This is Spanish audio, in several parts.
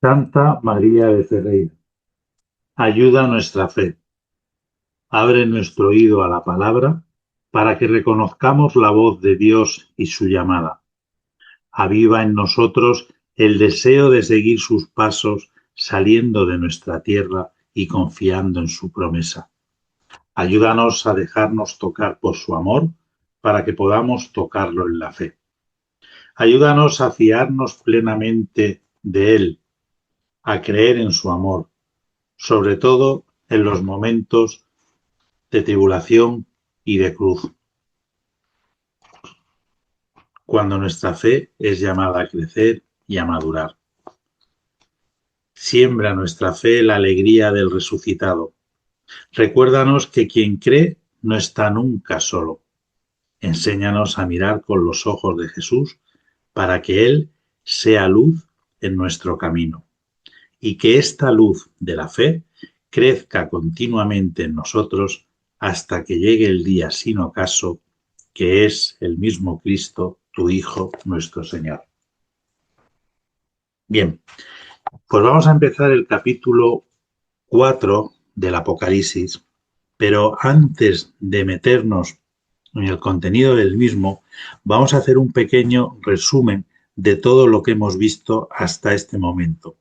Santa María de Ferreira, ayuda nuestra fe, abre nuestro oído a la palabra para que reconozcamos la voz de Dios y su llamada. Aviva en nosotros el deseo de seguir sus pasos saliendo de nuestra tierra y confiando en su promesa. Ayúdanos a dejarnos tocar por su amor para que podamos tocarlo en la fe. Ayúdanos a fiarnos plenamente de él, a creer en su amor, sobre todo en los momentos de tribulación y de cruz, cuando nuestra fe es llamada a crecer y a madurar. Siembra nuestra fe la alegría del resucitado. Recuérdanos que quien cree no está nunca solo. Enséñanos a mirar con los ojos de Jesús para que Él sea luz en nuestro camino y que esta luz de la fe crezca continuamente en nosotros hasta que llegue el día sin ocaso, que es el mismo Cristo, tu Hijo, nuestro Señor. Bien, pues vamos a empezar el capítulo 4 del Apocalipsis, pero antes de meternos en el contenido del mismo, vamos a hacer un pequeño resumen de todo lo que hemos visto hasta este momento,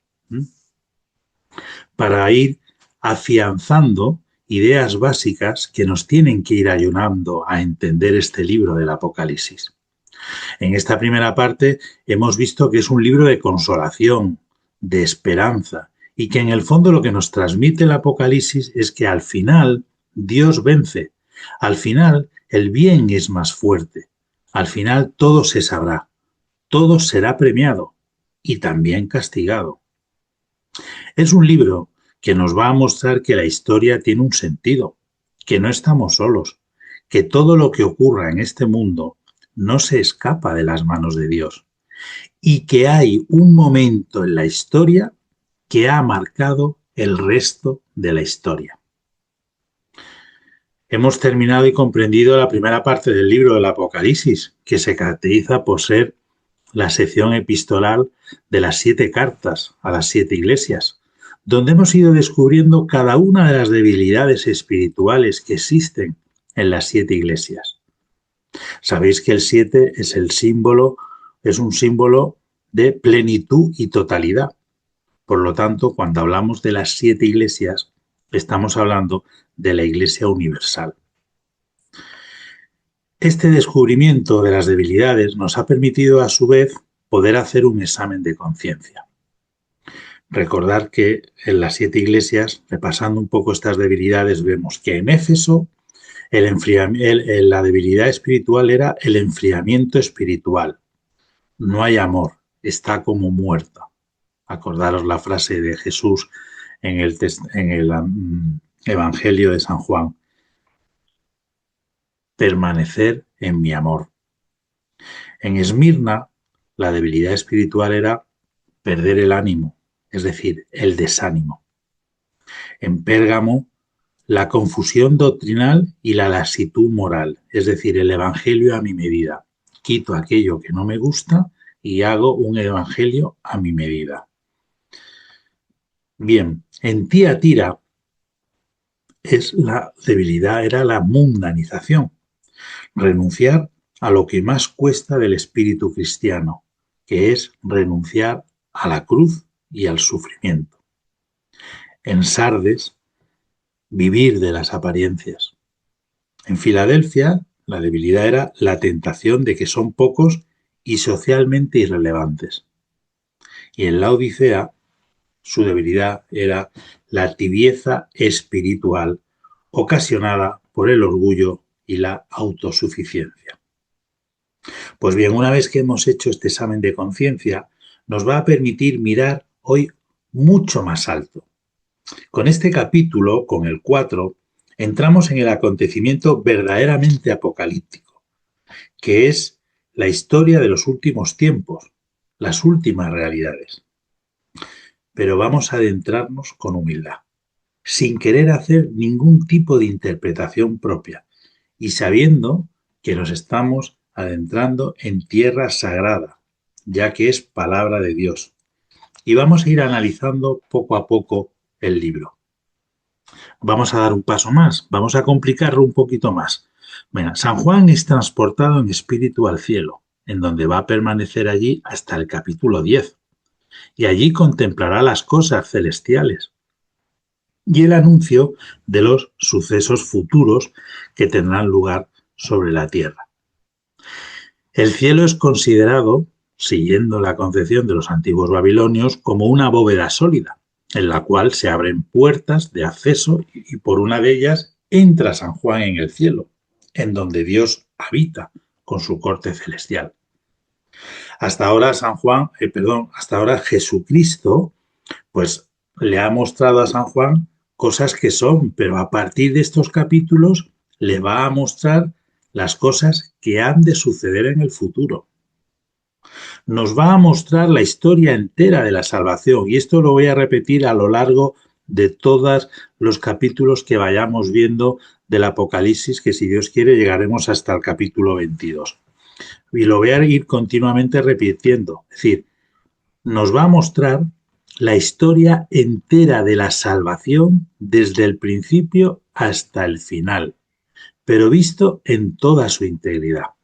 para ir afianzando ideas básicas que nos tienen que ir ayudando a entender este libro del Apocalipsis. En esta primera parte hemos visto que es un libro de consolación, de esperanza, y que en el fondo lo que nos transmite el Apocalipsis es que al final Dios vence, al final el bien es más fuerte, al final todo se sabrá, todo será premiado y también castigado. Es un libro que nos va a mostrar que la historia tiene un sentido, que no estamos solos, que todo lo que ocurra en este mundo no se escapa de las manos de Dios y que hay un momento en la historia que ha marcado el resto de la historia. Hemos terminado y comprendido la primera parte del libro del Apocalipsis, que se caracteriza por ser la sección epistolar de las 7 cartas a las 7 iglesias, donde hemos ido descubriendo cada una de las debilidades espirituales que existen en las 7 iglesias. Sabéis que el 7 es un símbolo de plenitud y totalidad. Por lo tanto, cuando hablamos de las 7 iglesias, estamos hablando de la Iglesia universal. Este descubrimiento de las debilidades nos ha permitido, a su vez, poder hacer un examen de conciencia. Recordar que en las 7 iglesias, repasando un poco estas debilidades, vemos que en Éfeso la debilidad espiritual era el enfriamiento espiritual. No hay amor, está como muerta. Acordaros la frase de Jesús en el Evangelio de San Juan. Permanecer en mi amor. En Esmirna, la debilidad espiritual era perder el ánimo, es decir, el desánimo. En Pérgamo, la confusión doctrinal y la laxitud moral, es decir, el evangelio a mi medida. Quito aquello que no me gusta y hago un evangelio a mi medida. Bien, en Tiatira la debilidad era la mundanización, renunciar a lo que más cuesta del espíritu cristiano, que es renunciar a la cruz y al sufrimiento. En Sardes, vivir de las apariencias. En Filadelfia, la debilidad era la tentación de que son pocos y socialmente irrelevantes. Y en la Odisea, su debilidad era la tibieza espiritual ocasionada por el orgullo y la autosuficiencia. Pues bien, una vez que hemos hecho este examen de conciencia, nos va a permitir mirar hoy mucho más alto. Con este capítulo, con el 4, entramos en el acontecimiento verdaderamente apocalíptico, que es la historia de los últimos tiempos, las últimas realidades. Pero vamos a adentrarnos con humildad, sin querer hacer ningún tipo de interpretación propia y sabiendo que nos estamos adentrando en tierra sagrada, ya que es palabra de Dios, y vamos a ir analizando poco a poco el libro. Vamos a dar un paso más, vamos a complicarlo un poquito más. Venga, San Juan es transportado en espíritu al cielo, en donde va a permanecer allí hasta el capítulo 10, y allí contemplará las cosas celestiales y el anuncio de los sucesos futuros que tendrán lugar sobre la tierra. El cielo es considerado, siguiendo la concepción de los antiguos babilonios, como una bóveda sólida, en la cual se abren puertas de acceso y por una de ellas entra San Juan en el cielo, en donde Dios habita con su corte celestial. Hasta ahora hasta ahora Jesucristo, pues le ha mostrado a San Juan cosas que son, pero a partir de estos capítulos le va a mostrar las cosas que han de suceder en el futuro. Nos va a mostrar la historia entera de la salvación y esto lo voy a repetir a lo largo de todos los capítulos que vayamos viendo del Apocalipsis, que si Dios quiere llegaremos hasta el capítulo 22. Y lo voy a ir continuamente repitiendo. Es decir, nos va a mostrar la historia entera de la salvación desde el principio hasta el final, pero visto en toda su integridad.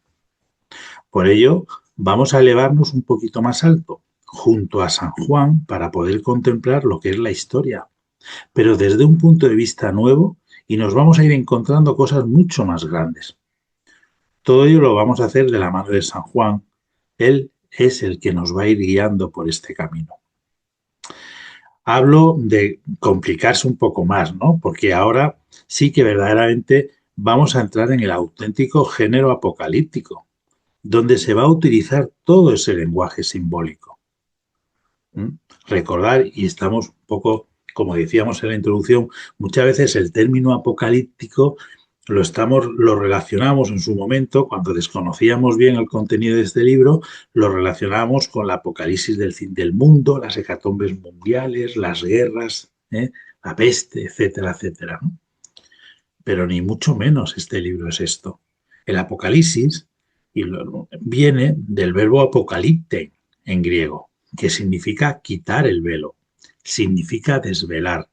Por ello, vamos a elevarnos un poquito más alto, junto a San Juan, para poder contemplar lo que es la historia, pero desde un punto de vista nuevo, y nos vamos a ir encontrando cosas mucho más grandes. Todo ello lo vamos a hacer de la mano de San Juan. Él es el que nos va a ir guiando por este camino. Hablo de complicarse un poco más, ¿no? Porque ahora sí que verdaderamente vamos a entrar en el auténtico género apocalíptico, donde se va a utilizar todo ese lenguaje simbólico. Recordar, y estamos un poco, como decíamos en la introducción, muchas veces el término apocalíptico lo relacionamos en su momento, cuando desconocíamos bien el contenido de este libro, lo relacionamos con la apocalipsis del fin del mundo, las hecatombes mundiales, las guerras, la peste, etcétera, etcétera, ¿no? Pero ni mucho menos este libro es esto. El apocalipsis viene del verbo apocalipte en griego, que significa quitar el velo, significa desvelar,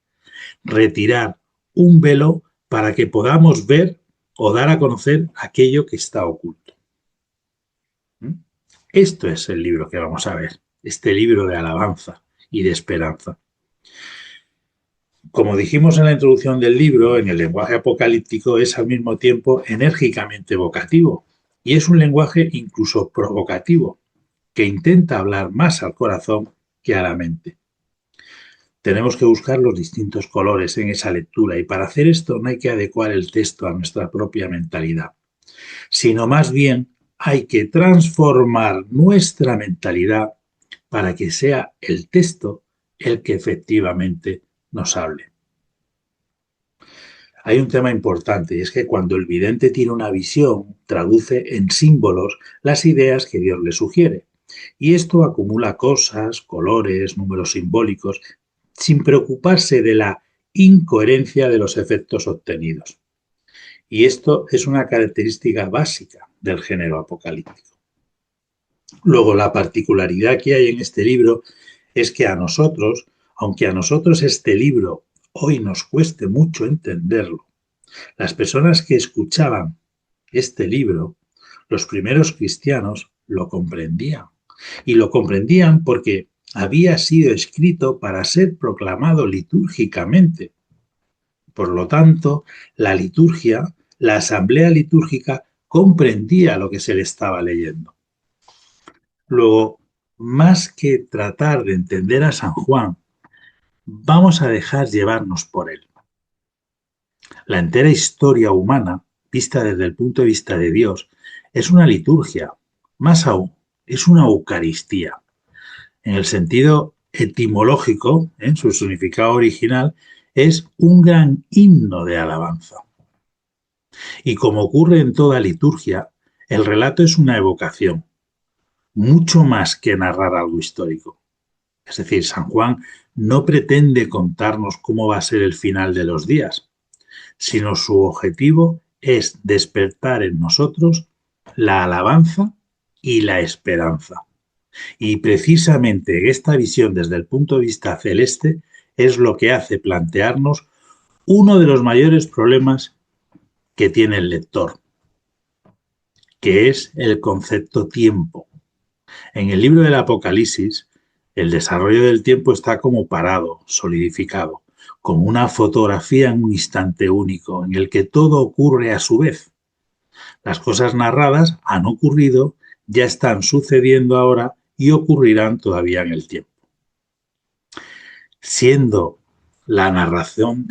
retirar un velo para que podamos ver o dar a conocer aquello que está oculto. Esto es el libro que vamos a ver, este libro de alabanza y de esperanza. Como dijimos en la introducción del libro, en el lenguaje apocalíptico es al mismo tiempo enérgicamente evocativo y es un lenguaje incluso provocativo, que intenta hablar más al corazón que a la mente. Tenemos que buscar los distintos colores en esa lectura y para hacer esto no hay que adecuar el texto a nuestra propia mentalidad, sino más bien hay que transformar nuestra mentalidad para que sea el texto el que efectivamente nos hable. Hay un tema importante y es que cuando el vidente tiene una visión, traduce en símbolos las ideas que Dios le sugiere. Y esto acumula cosas, colores, números simbólicos, sin preocuparse de la incoherencia de los efectos obtenidos. Y esto es una característica básica del género apocalíptico. Luego, la particularidad que hay en este libro es que aunque a nosotros este libro hoy nos cueste mucho entenderlo, las personas que escuchaban este libro, los primeros cristianos, lo comprendían. Y lo comprendían porque había sido escrito para ser proclamado litúrgicamente. Por lo tanto, la liturgia, la asamblea litúrgica, comprendía lo que se le estaba leyendo. Luego, más que tratar de entender a San Juan, vamos a dejar llevarnos por él. La entera historia humana, vista desde el punto de vista de Dios, es una liturgia, más aún, es una Eucaristía. En el sentido etimológico, en su significado original, es un gran himno de alabanza. Y como ocurre en toda liturgia, el relato es una evocación, mucho más que narrar algo histórico. Es decir, San Juan no pretende contarnos cómo va a ser el final de los días, sino su objetivo es despertar en nosotros la alabanza y la esperanza. Y precisamente esta visión desde el punto de vista celeste es lo que hace plantearnos uno de los mayores problemas que tiene el lector, que es el concepto tiempo. En el libro del Apocalipsis, el desarrollo del tiempo está como parado, solidificado, como una fotografía en un instante único, en el que todo ocurre a su vez. Las cosas narradas han ocurrido, ya están sucediendo ahora y ocurrirán todavía en el tiempo. Siendo la narración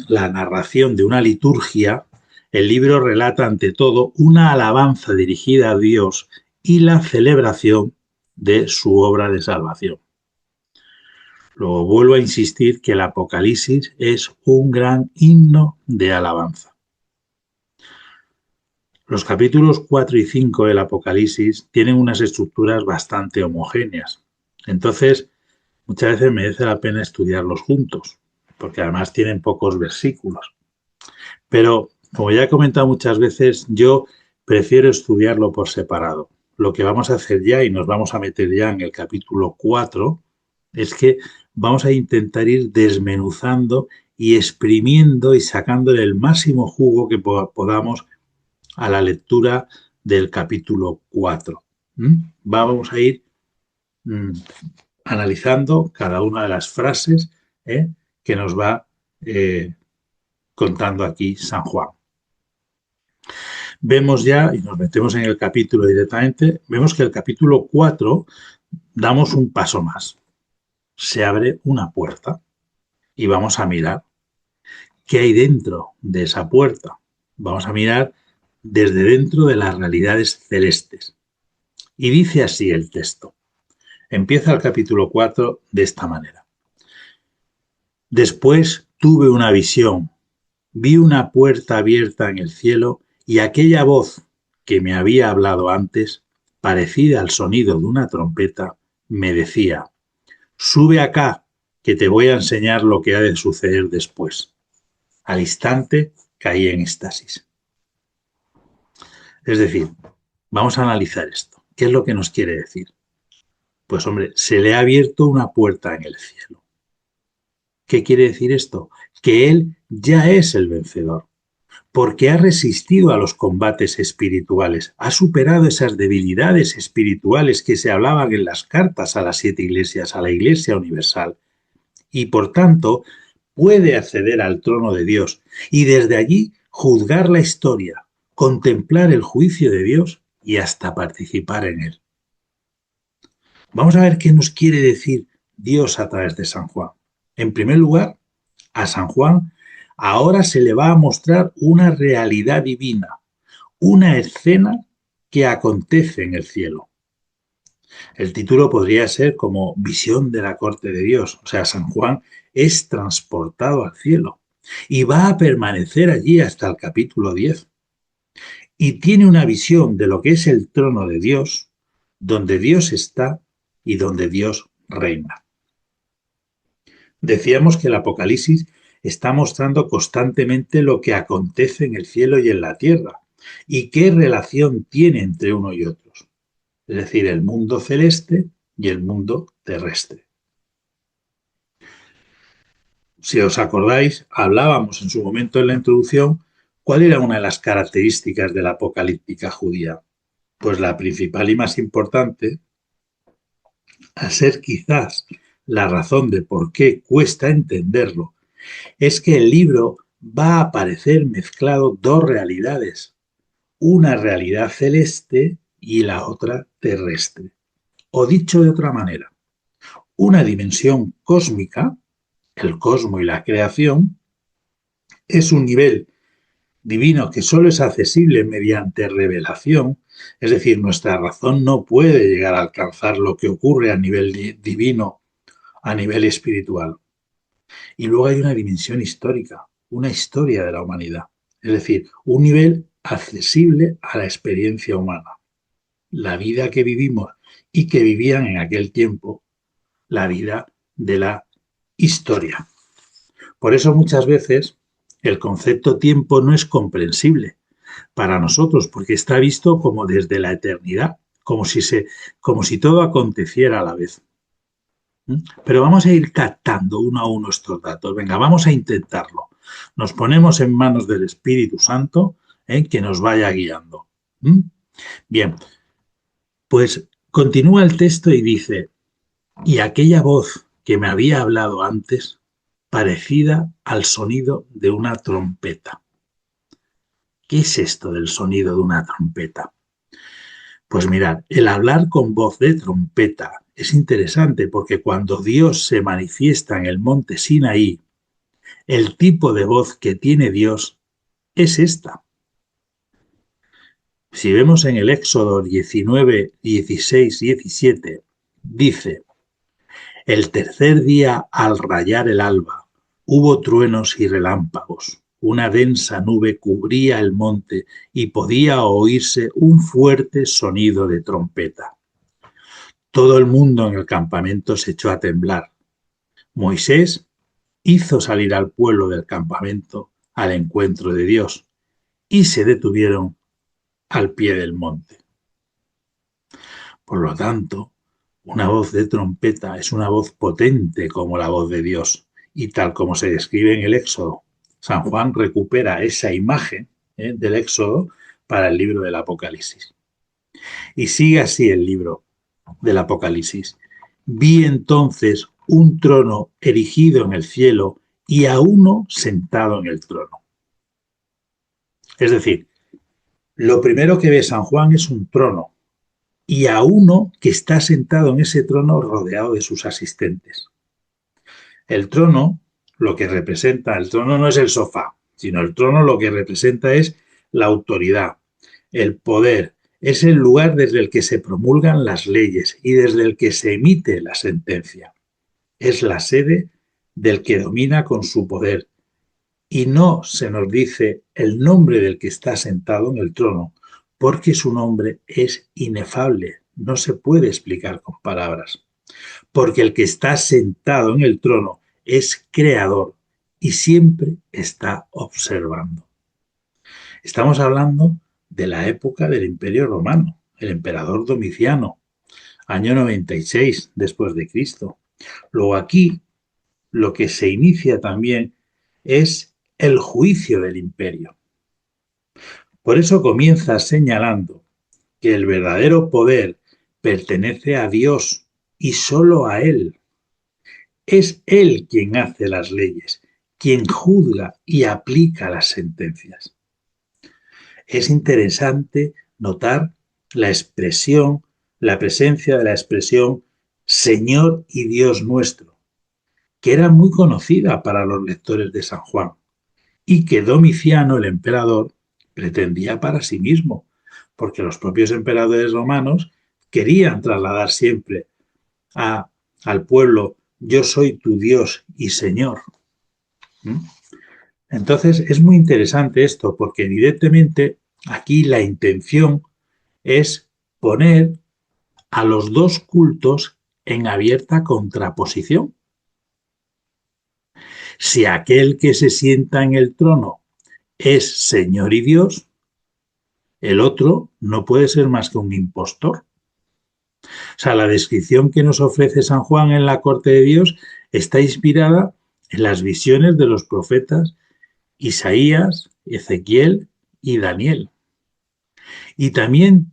de una liturgia, el libro relata ante todo una alabanza dirigida a Dios y la celebración de su obra de salvación. Luego vuelvo a insistir que el Apocalipsis es un gran himno de alabanza. Los capítulos 4 y 5 del Apocalipsis tienen unas estructuras bastante homogéneas. Entonces, muchas veces merece la pena estudiarlos juntos, porque además tienen pocos versículos. Pero, como ya he comentado muchas veces, yo prefiero estudiarlo por separado. Lo que vamos a hacer ya, y nos vamos a meter ya en el capítulo 4, es que vamos a intentar ir desmenuzando y exprimiendo y sacándole el máximo jugo que podamos a la lectura del capítulo 4. Vamos a ir analizando cada una de las frases que nos va contando aquí San Juan. Vemos ya, y nos metemos en el capítulo directamente, vemos que el capítulo 4 damos un paso más. Se abre una puerta y vamos a mirar qué hay dentro de esa puerta. Vamos a mirar desde dentro de las realidades celestes. Y dice así el texto. Empieza el capítulo 4 de esta manera. Después tuve una visión. Vi una puerta abierta en el cielo y aquella voz que me había hablado antes, parecida al sonido de una trompeta, me decía: sube acá, que te voy a enseñar lo que ha de suceder después. Al instante caí en éxtasis. Es decir, vamos a analizar esto. ¿Qué es lo que nos quiere decir? Pues hombre, se le ha abierto una puerta en el cielo. ¿Qué quiere decir esto? Que él ya es el vencedor, porque ha resistido a los combates espirituales, ha superado esas debilidades espirituales que se hablaban en las cartas a las 7 iglesias, a la Iglesia Universal, y por tanto puede acceder al trono de Dios y desde allí juzgar la historia, contemplar el juicio de Dios y hasta participar en él. Vamos a ver qué nos quiere decir Dios a través de San Juan. En primer lugar, a San Juan ahora se le va a mostrar una realidad divina, una escena que acontece en el cielo. El título podría ser como Visión de la corte de Dios. O sea, San Juan es transportado al cielo y va a permanecer allí hasta el capítulo 10. Y tiene una visión de lo que es el trono de Dios, donde Dios está y donde Dios reina. Decíamos que el Apocalipsis está mostrando constantemente lo que acontece en el cielo y en la tierra y qué relación tiene entre uno y otros. Es decir, el mundo celeste y el mundo terrestre. Si os acordáis, hablábamos en su momento en la introducción cuál era una de las características de la apocalíptica judía. Pues la principal y más importante, a ser quizás la razón de por qué cuesta entenderlo, es que el libro va a aparecer mezclado dos realidades, una realidad celeste y la otra terrestre. O dicho de otra manera, una dimensión cósmica, el cosmos y la creación, es un nivel divino que solo es accesible mediante revelación, es decir, nuestra razón no puede llegar a alcanzar lo que ocurre a nivel divino, a nivel espiritual. Y luego hay una dimensión histórica, una historia de la humanidad, es decir, un nivel accesible a la experiencia humana. La vida que vivimos y que vivían en aquel tiempo, la vida de la historia. Por eso muchas veces el concepto tiempo no es comprensible para nosotros, porque está visto como desde la eternidad, como si todo aconteciera a la vez. Pero vamos a ir captando uno a uno estos datos. Venga, vamos a intentarlo. Nos ponemos en manos del Espíritu Santo, que nos vaya guiando. Bien, pues continúa el texto y dice, y aquella voz que me había hablado antes, parecida al sonido de una trompeta. ¿Qué es esto del sonido de una trompeta? Pues mirad, el hablar con voz de trompeta es interesante porque cuando Dios se manifiesta en el monte Sinaí, el tipo de voz que tiene Dios es esta. Si vemos en el Éxodo 19, 16, 17, dice, el tercer día al rayar el alba, hubo truenos y relámpagos. Una densa nube cubría el monte y podía oírse un fuerte sonido de trompeta. Todo el mundo en el campamento se echó a temblar. Moisés hizo salir al pueblo del campamento al encuentro de Dios y se detuvieron al pie del monte. Por lo tanto, una voz de trompeta es una voz potente como la voz de Dios y tal como se describe en el Éxodo. San Juan recupera esa imagen del Éxodo para el libro del Apocalipsis. Y sigue así el libro del Apocalipsis. Vi entonces un trono erigido en el cielo y a uno sentado en el trono. Es decir, lo primero que ve San Juan es un trono y a uno que está sentado en ese trono rodeado de sus asistentes. El trono, lo que representa, el trono no es el sofá, sino el trono lo que representa es la autoridad, el poder, es el lugar desde el que se promulgan las leyes y desde el que se emite la sentencia. Es la sede del que domina con su poder. Y no se nos dice el nombre del que está sentado en el trono, porque su nombre es inefable, no se puede explicar con palabras. Porque el que está sentado en el trono es creador y siempre está observando. Estamos hablando de la época del Imperio Romano, el emperador Domiciano, año 96 después de Cristo. Luego aquí lo que se inicia también es el juicio del imperio. Por eso comienza señalando que el verdadero poder pertenece a Dios y solo a Él. Es Él quien hace las leyes, quien juzga y aplica las sentencias. Es interesante notar la expresión, la presencia de la expresión Señor y Dios nuestro, que era muy conocida para los lectores de San Juan y que Domiciano, el emperador, pretendía para sí mismo, porque los propios emperadores romanos querían trasladar siempre al pueblo yo soy tu Dios y Señor. Entonces es muy interesante esto porque evidentemente aquí la intención es poner a los dos cultos en abierta contraposición. Si aquel que se sienta en el trono es Señor y Dios, el otro no puede ser más que un impostor. O sea, la descripción que nos ofrece San Juan en la corte de Dios está inspirada en las visiones de los profetas Isaías, Ezequiel y Daniel. Y también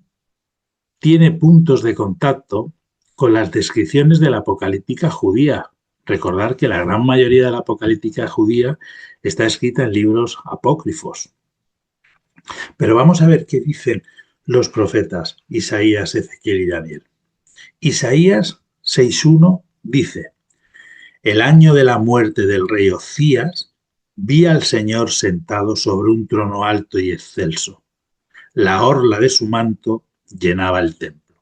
tiene puntos de contacto con las descripciones de la apocalíptica judía. Recordar que la gran mayoría de la apocalíptica judía está escrita en libros apócrifos. Pero vamos a ver qué dicen los profetas Isaías, Ezequiel y Daniel. Isaías 6.1 dice, el año de la muerte del rey Ocías, vi al Señor sentado sobre un trono alto y excelso. La orla de su manto llenaba el templo.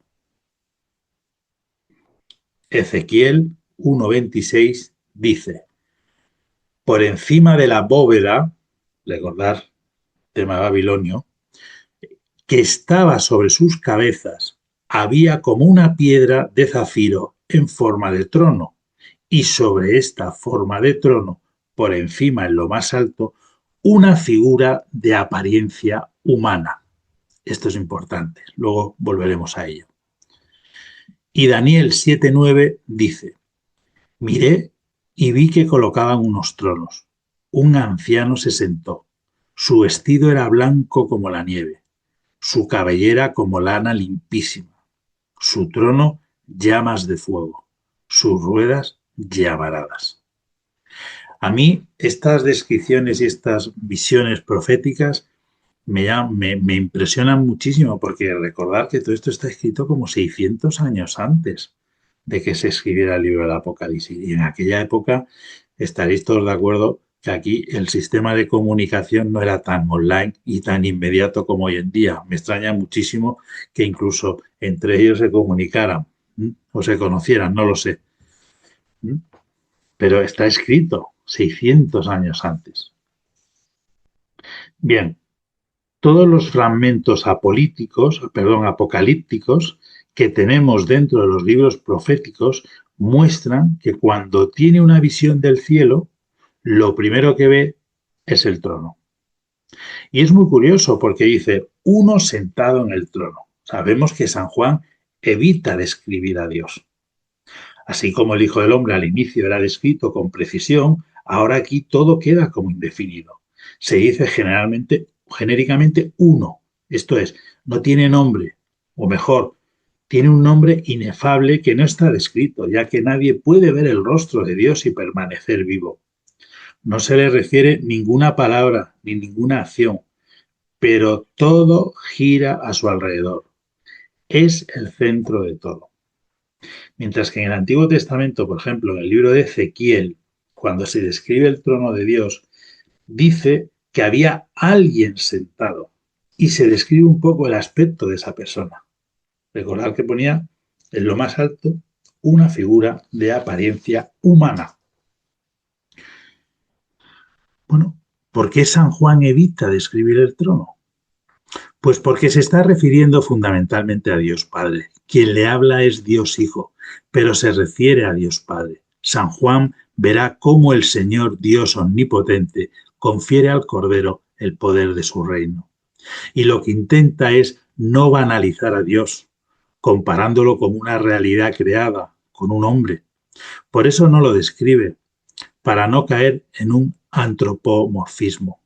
Ezequiel 1.26 dice, por encima de la bóveda, recordar, tema babilonio, que estaba sobre sus cabezas, había como una piedra de zafiro en forma de trono, y sobre esta forma de trono, por encima en lo más alto, una figura de apariencia humana. Esto es importante, luego volveremos a ello. Y Daniel 7:9 dice: miré y vi que colocaban unos tronos. Un anciano se sentó. Su vestido era blanco como la nieve, su cabellera como lana limpísima, su trono llamas de fuego, sus ruedas llamaradas. A mí estas descripciones y estas visiones proféticas me impresionan muchísimo, porque recordar que todo esto está escrito como 600 años antes de que se escribiera el libro del Apocalipsis. Y en aquella época estaréis todos de acuerdo que aquí el sistema de comunicación no era tan online y tan inmediato como hoy en día. Me extraña muchísimo que incluso entre ellos se comunicaran o se conocieran, no lo sé. Pero está escrito 600 años antes. Bien, todos los fragmentos apocalípticos que tenemos dentro de los libros proféticos muestran que cuando tiene una visión del cielo, lo primero que ve es el trono. Y es muy curioso porque dice, uno sentado en el trono. Sabemos que San Juan evita describir a Dios. Así como el Hijo del Hombre al inicio era descrito con precisión, ahora aquí todo queda como indefinido. Se dice genéricamente uno, esto es, no tiene nombre, o mejor, tiene un nombre inefable que no está descrito, ya que nadie puede ver el rostro de Dios y permanecer vivo. No se le refiere ninguna palabra ni ninguna acción, pero todo gira a su alrededor. Es el centro de todo. Mientras que en el Antiguo Testamento, por ejemplo, en el libro de Ezequiel, cuando se describe el trono de Dios, dice que había alguien sentado y se describe un poco el aspecto de esa persona. Recordad que ponía en lo más alto una figura de apariencia humana. Bueno, ¿por qué San Juan evita describir el trono? Pues porque se está refiriendo fundamentalmente a Dios Padre. Quien le habla es Dios Hijo, pero se refiere a Dios Padre. San Juan verá cómo el Señor Dios Omnipotente confiere al Cordero el poder de su reino. Y lo que intenta es no banalizar a Dios, comparándolo con una realidad creada, con un hombre. Por eso no lo describe, para no caer en un antropomorfismo.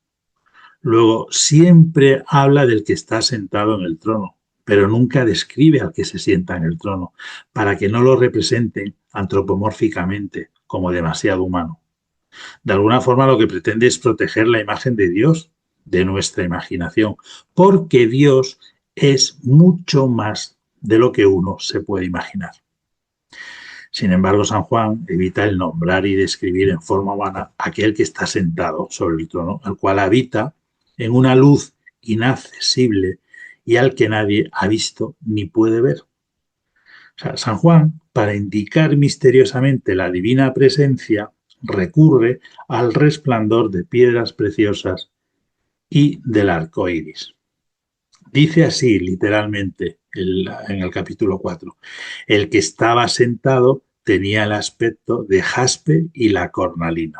Luego, siempre habla del que está sentado en el trono, pero nunca describe al que se sienta en el trono, para que no lo representen antropomórficamente como demasiado humano. De alguna forma lo que pretende es proteger la imagen de Dios de nuestra imaginación, porque Dios es mucho más de lo que uno se puede imaginar. Sin embargo, San Juan evita el nombrar y describir en forma humana aquel que está sentado sobre el trono, el cual habita en una luz inaccesible y al que nadie ha visto ni puede ver. O sea, San Juan, para indicar misteriosamente la divina presencia, recurre al resplandor de piedras preciosas y del arco iris. Dice así, literalmente, en el capítulo 4, el que estaba sentado tenía el aspecto de jaspe y la cornalina.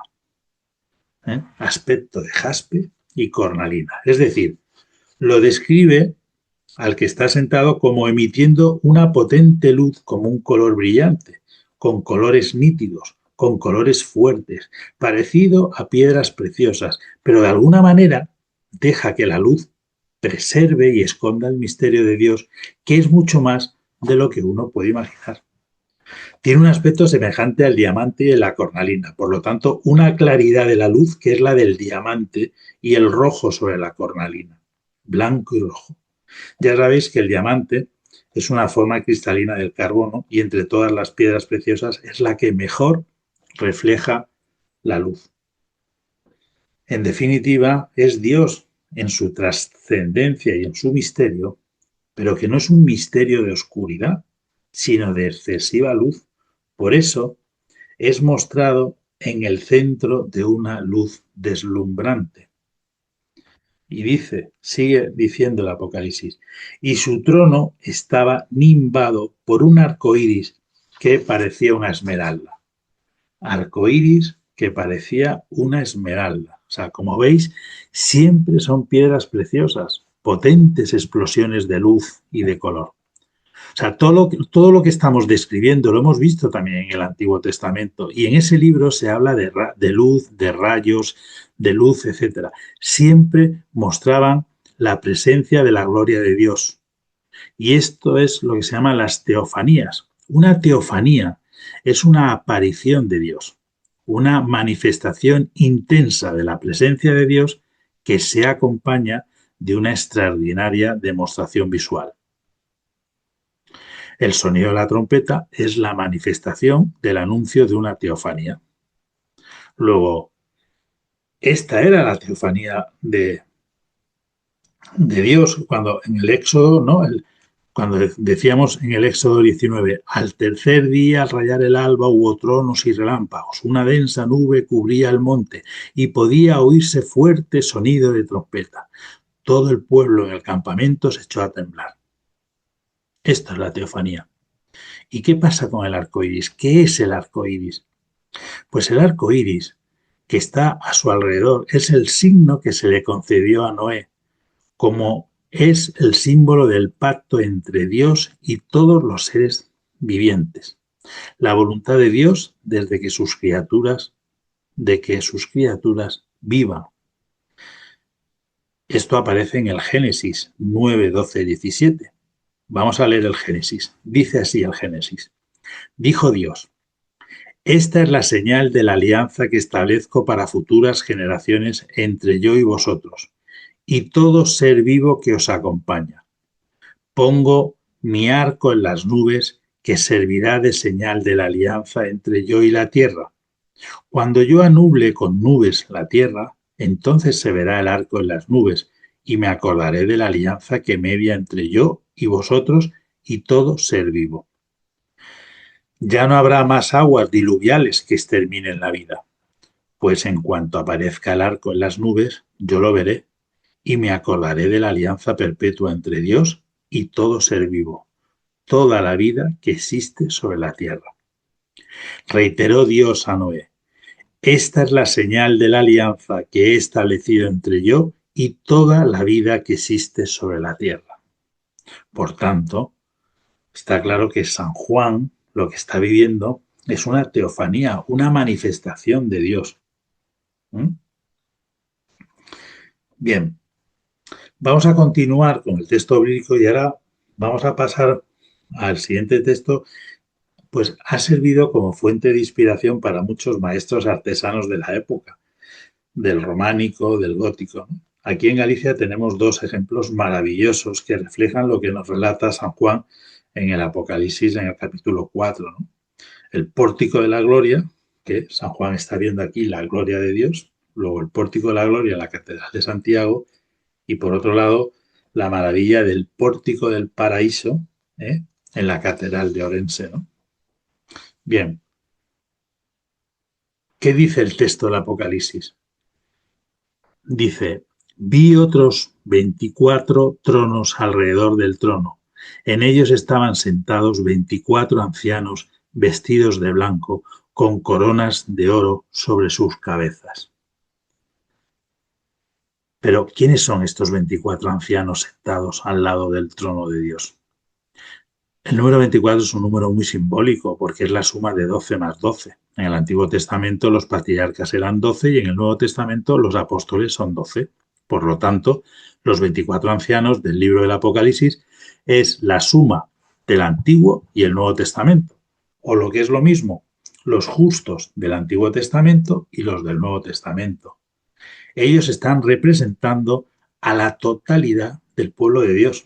Aspecto de jaspe y cornalina. Es decir, lo describe al que está sentado como emitiendo una potente luz como un color brillante, con colores nítidos, con colores fuertes, parecido a piedras preciosas, pero de alguna manera deja que la luz preserve y esconda el misterio de Dios, que es mucho más de lo que uno puede imaginar. Tiene un aspecto semejante al diamante y de la cornalina, por lo tanto, una claridad de la luz que es la del diamante y el rojo sobre la cornalina, blanco y rojo. Ya sabéis que el diamante es una forma cristalina del carbono y entre todas las piedras preciosas es la que mejor refleja la luz. En definitiva, es Dios en su trascendencia y en su misterio, pero que no es un misterio de oscuridad, sino de excesiva luz. Por eso es mostrado en el centro de una luz deslumbrante. Y dice, sigue diciendo el Apocalipsis, y su trono estaba nimbado por un arco iris que parecía una esmeralda. Arco iris que parecía una esmeralda. O sea, como veis, siempre son piedras preciosas, potentes explosiones de luz y de color. O sea, todo lo que estamos describiendo lo hemos visto también en el Antiguo Testamento y en ese libro se habla de luz, de rayos, de luz, etcétera. Siempre mostraban la presencia de la gloria de Dios. Y esto es lo que se llama las teofanías. Una teofanía es una aparición de Dios, una manifestación intensa de la presencia de Dios que se acompaña de una extraordinaria demostración visual. El sonido de la trompeta es la manifestación del anuncio de una teofanía. Luego, esta era la teofanía de Dios cuando en el Éxodo, ¿no? Cuando decíamos en el Éxodo 19, al tercer día, al rayar el alba, hubo tronos y relámpagos, una densa nube cubría el monte y podía oírse fuerte sonido de trompeta. Todo el pueblo en el campamento se echó a temblar. Esta es la teofanía. ¿Y qué pasa con el arco iris? ¿Qué es el arco iris? Pues el arco iris que está a su alrededor es el signo que se le concedió a Noé, como es el símbolo del pacto entre Dios y todos los seres vivientes. La voluntad de Dios de que sus criaturas vivan. Esto aparece en el Génesis 9, 12, 17. Vamos a leer el Génesis. Dice así el Génesis. Dijo Dios: esta es la señal de la alianza que establezco para futuras generaciones entre yo y vosotros, y todo ser vivo que os acompaña. Pongo mi arco en las nubes que servirá de señal de la alianza entre yo y la tierra. Cuando yo anuble con nubes la tierra, entonces se verá el arco en las nubes, y me acordaré de la alianza que media entre yo y vosotros y todo ser vivo. Ya no habrá más aguas diluviales que exterminen la vida, pues en cuanto aparezca el arco en las nubes, yo lo veré y me acordaré de la alianza perpetua entre Dios y todo ser vivo, toda la vida que existe sobre la tierra. Reiteró Dios a Noé: esta es la señal de la alianza que he establecido entre yo y toda la vida que existe sobre la tierra. Por tanto, está claro que San Juan lo que está viviendo es una teofanía, una manifestación de Dios. ¿Mm? Bien, vamos a continuar con el texto bíblico y ahora vamos a pasar al siguiente texto. Pues ha servido como fuente de inspiración para muchos maestros artesanos de la época, del románico, del gótico, ¿no? Aquí en Galicia tenemos dos ejemplos maravillosos que reflejan lo que nos relata San Juan en el Apocalipsis, en el capítulo 4, ¿no? El pórtico de la gloria, que San Juan está viendo aquí la gloria de Dios, luego el pórtico de la gloria en la Catedral de Santiago y por otro lado la maravilla del pórtico del paraíso, ¿eh?, en la Catedral de Orense, ¿no? Bien, ¿qué dice el texto del Apocalipsis? Dice: vi otros 24 tronos alrededor del trono. En ellos estaban sentados 24 ancianos vestidos de blanco, con coronas de oro sobre sus cabezas. Pero, ¿quiénes son estos 24 ancianos sentados al lado del trono de Dios? El número 24 es un número muy simbólico porque es la suma de 12 más 12. En el Antiguo Testamento los patriarcas eran 12 y en el Nuevo Testamento los apóstoles son 12. Por lo tanto, los 24 ancianos del libro del Apocalipsis es la suma del Antiguo y el Nuevo Testamento. O lo que es lo mismo, los justos del Antiguo Testamento y los del Nuevo Testamento. Ellos están representando a la totalidad del pueblo de Dios.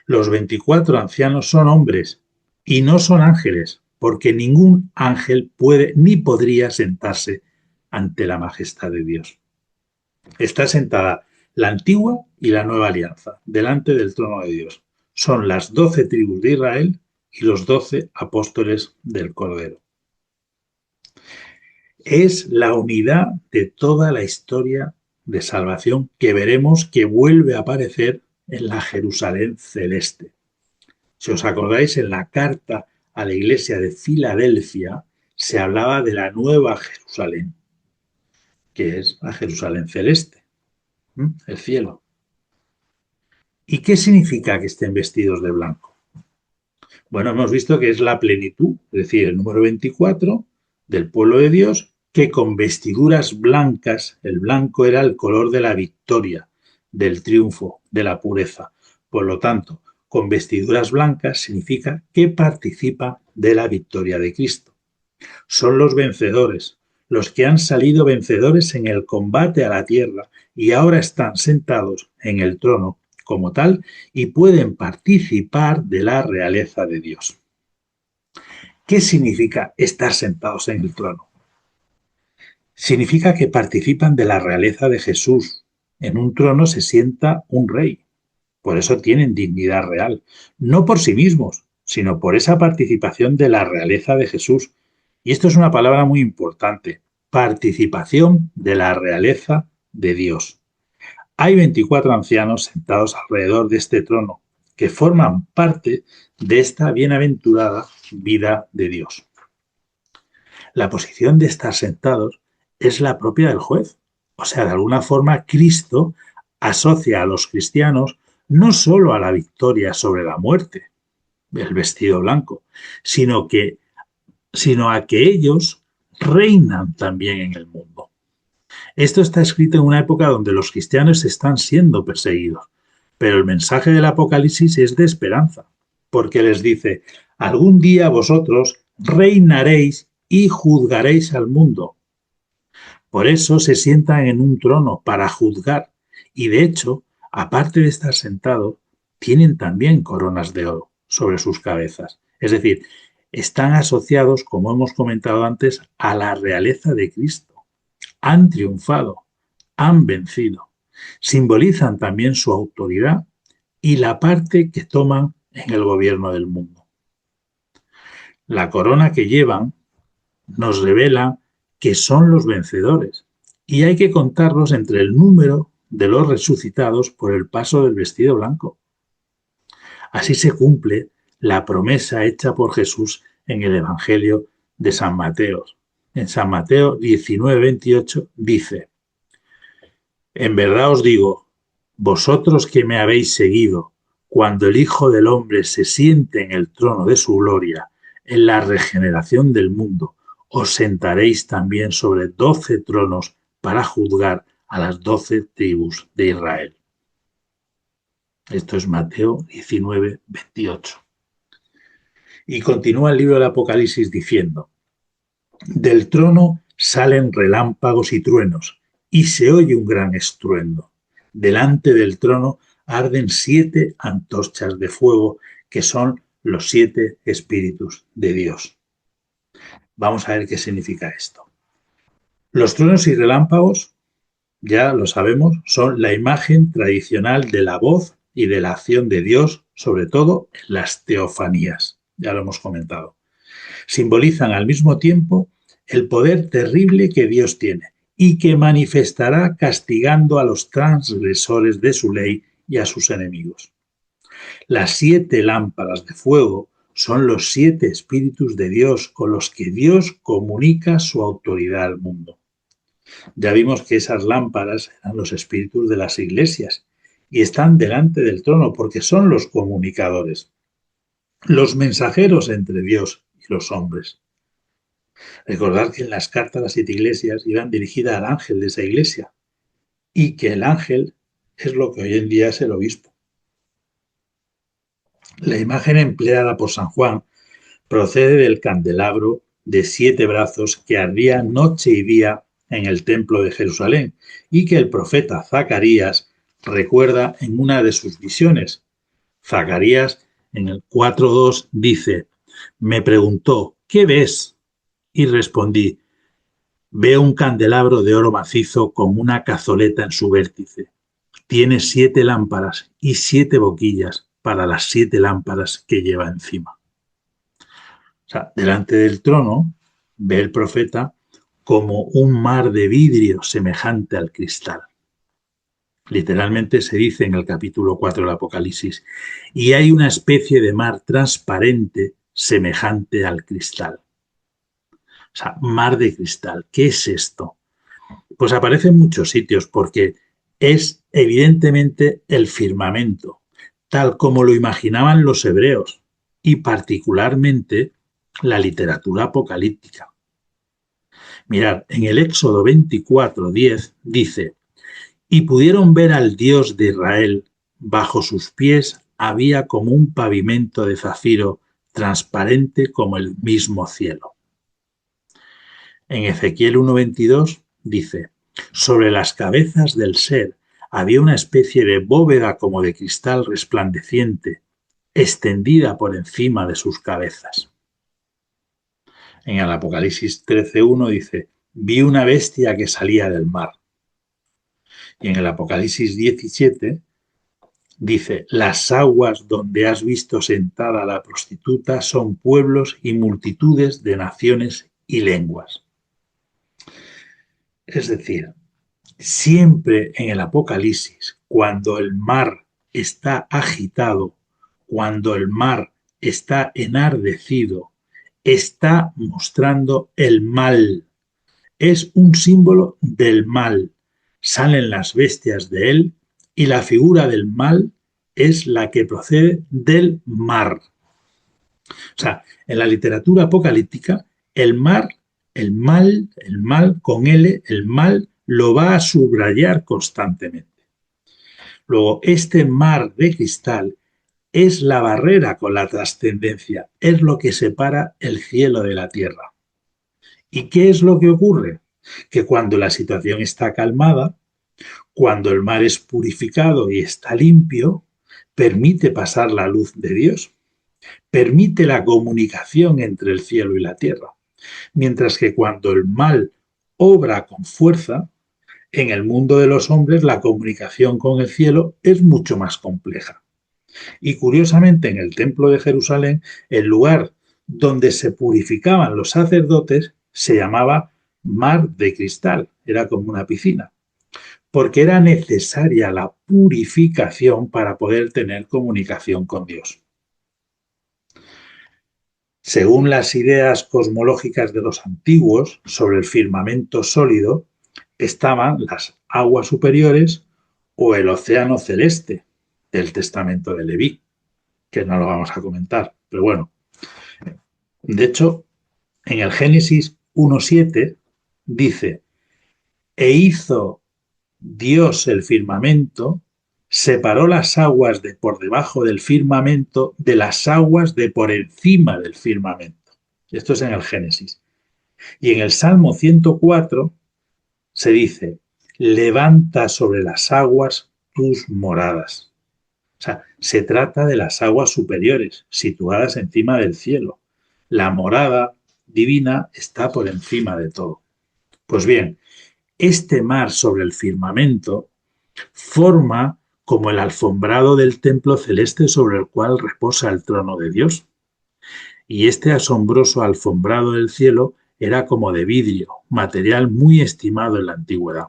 Los 24 ancianos son hombres y no son ángeles, porque ningún ángel puede ni podría sentarse ante la majestad de Dios. Está sentada la antigua y la nueva alianza delante del trono de Dios. Son las 12 tribus de Israel y los 12 apóstoles del Cordero. Es la unidad de toda la historia de salvación que veremos que vuelve a aparecer en la Jerusalén celeste. Si os acordáis, en la carta a la iglesia de Filadelfia se hablaba de la nueva Jerusalén, que es la Jerusalén celeste, el cielo. ¿Y qué significa que estén vestidos de blanco? Bueno, hemos visto que es la plenitud, es decir, el número 24 del pueblo de Dios, que con vestiduras blancas, el blanco era el color de la victoria, del triunfo, de la pureza. Por lo tanto, con vestiduras blancas significa que participa de la victoria de Cristo. Son los vencedores, los que han salido vencedores en el combate a la tierra y ahora están sentados en el trono como tal y pueden participar de la realeza de Dios. ¿Qué significa estar sentados en el trono? Significa que participan de la realeza de Jesús. En un trono se sienta un rey. Por eso tienen dignidad real. No por sí mismos, sino por esa participación de la realeza de Jesús. Y esto es una palabra muy importante. Participación de la realeza de Dios. Hay 24 ancianos sentados alrededor de este trono que forman parte de esta bienaventurada vida de Dios. La posición de estar sentados es la propia del juez. O sea, de alguna forma, Cristo asocia a los cristianos no solo a la victoria sobre la muerte, el vestido blanco, sino a que ellos reinan también en el mundo. Esto está escrito en una época donde los cristianos están siendo perseguidos, pero el mensaje del Apocalipsis es de esperanza, porque les dice, algún día vosotros reinaréis y juzgaréis al mundo. Por eso se sientan en un trono para juzgar y de hecho, aparte de estar sentados, tienen también coronas de oro sobre sus cabezas. Es decir, están asociados, como hemos comentado antes, a la realeza de Cristo. Han triunfado, han vencido. Simbolizan también su autoridad y la parte que toman en el gobierno del mundo. La corona que llevan nos revela que son los vencedores y hay que contarlos entre el número de los resucitados por el paso del vestido blanco. Así se cumple la promesa hecha por Jesús en el Evangelio de San Mateo. En San Mateo 19:28 dice, en verdad os digo, vosotros que me habéis seguido, cuando el Hijo del Hombre se siente en el trono de su gloria, en la regeneración del mundo, os sentaréis también sobre 12 tronos para juzgar a las 12 tribus de Israel. Esto es Mateo 19:28. Y continúa el libro del Apocalipsis diciendo, del trono salen relámpagos y truenos, y se oye un gran estruendo. Delante del trono arden 7 antorchas de fuego, que son los 7 espíritus de Dios. Vamos a ver qué significa esto. Los truenos y relámpagos, ya lo sabemos, son la imagen tradicional de la voz y de la acción de Dios, sobre todo en las teofanías. Ya lo hemos comentado. Simbolizan al mismo tiempo el poder terrible que Dios tiene y que manifestará castigando a los transgresores de su ley y a sus enemigos. Las 7 lámparas de fuego son los 7 espíritus de Dios con los que Dios comunica su autoridad al mundo. Ya vimos que esas lámparas eran los espíritus de las iglesias y están delante del trono porque son los comunicadores, los mensajeros entre Dios y los hombres. Recordad que en las cartas a las 7 iglesias iban dirigidas al ángel de esa iglesia y que el ángel es lo que hoy en día es el obispo. La imagen empleada por San Juan procede del candelabro de 7 brazos que ardía noche y día en el templo de Jerusalén y que el profeta Zacarías recuerda en una de sus visiones. Zacarías en el 4:2 dice, me preguntó, ¿qué ves? Y respondí, veo un candelabro de oro macizo con una cazoleta en su vértice. Tiene 7 lámparas y 7 boquillas para las 7 lámparas que lleva encima. O sea, delante del trono ve el profeta como un mar de vidrio semejante al cristal. Literalmente se dice en el capítulo 4 del Apocalipsis, y hay una especie de mar transparente semejante al cristal. O sea, mar de cristal. ¿Qué es esto? Pues aparece en muchos sitios porque es evidentemente el firmamento, tal como lo imaginaban los hebreos. y particularmente la literatura apocalíptica. Mirad, en el Éxodo 24:10 dice: y pudieron ver al Dios de Israel, bajo sus pies había como un pavimento de zafiro transparente como el mismo cielo. En Ezequiel 1:22 dice: sobre las cabezas del ser había una especie de bóveda como de cristal resplandeciente, extendida por encima de sus cabezas. En el Apocalipsis 13:1 dice: vi una bestia que salía del mar. Y en el Apocalipsis 17 dice: las aguas donde has visto sentada a la prostituta son pueblos y multitudes de naciones y lenguas. Es decir, siempre en el Apocalipsis, cuando el mar está agitado, cuando el mar está enardecido, está mostrando el mal. Es un símbolo del mal. Salen las bestias de él y la figura del mal es la que procede del mar. O sea, en la literatura apocalíptica, el mal con L, el mal lo va a subrayar constantemente. Luego, este mar de cristal es la barrera con la trascendencia, es lo que separa el cielo de la tierra. ¿Y qué es lo que ocurre? Que cuando la situación está calmada, cuando el mar es purificado y está limpio, permite pasar la luz de Dios, permite la comunicación entre el cielo y la tierra. Mientras que cuando el mal obra con fuerza, en el mundo de los hombres la comunicación con el cielo es mucho más compleja. Y curiosamente, en el templo de Jerusalén, el lugar donde se purificaban los sacerdotes se llamaba mar de cristal, era como una piscina, porque era necesaria la purificación para poder tener comunicación con Dios. Según las ideas cosmológicas de los antiguos sobre el firmamento sólido, estaban las aguas superiores o el océano celeste del Testamento de Leví, que no lo vamos a comentar, pero bueno. De hecho, en el Génesis 1:7 dice: e hizo Dios el firmamento, separó las aguas de por debajo del firmamento de las aguas de por encima del firmamento. Esto es en el Génesis. Y en el Salmo 104 se dice: levanta sobre las aguas tus moradas. O sea, se trata de las aguas superiores, situadas encima del cielo. La morada divina está por encima de todo. Pues bien, este mar sobre el firmamento forma como el alfombrado del templo celeste sobre el cual reposa el trono de Dios. Y este asombroso alfombrado del cielo era como de vidrio, material muy estimado en la antigüedad.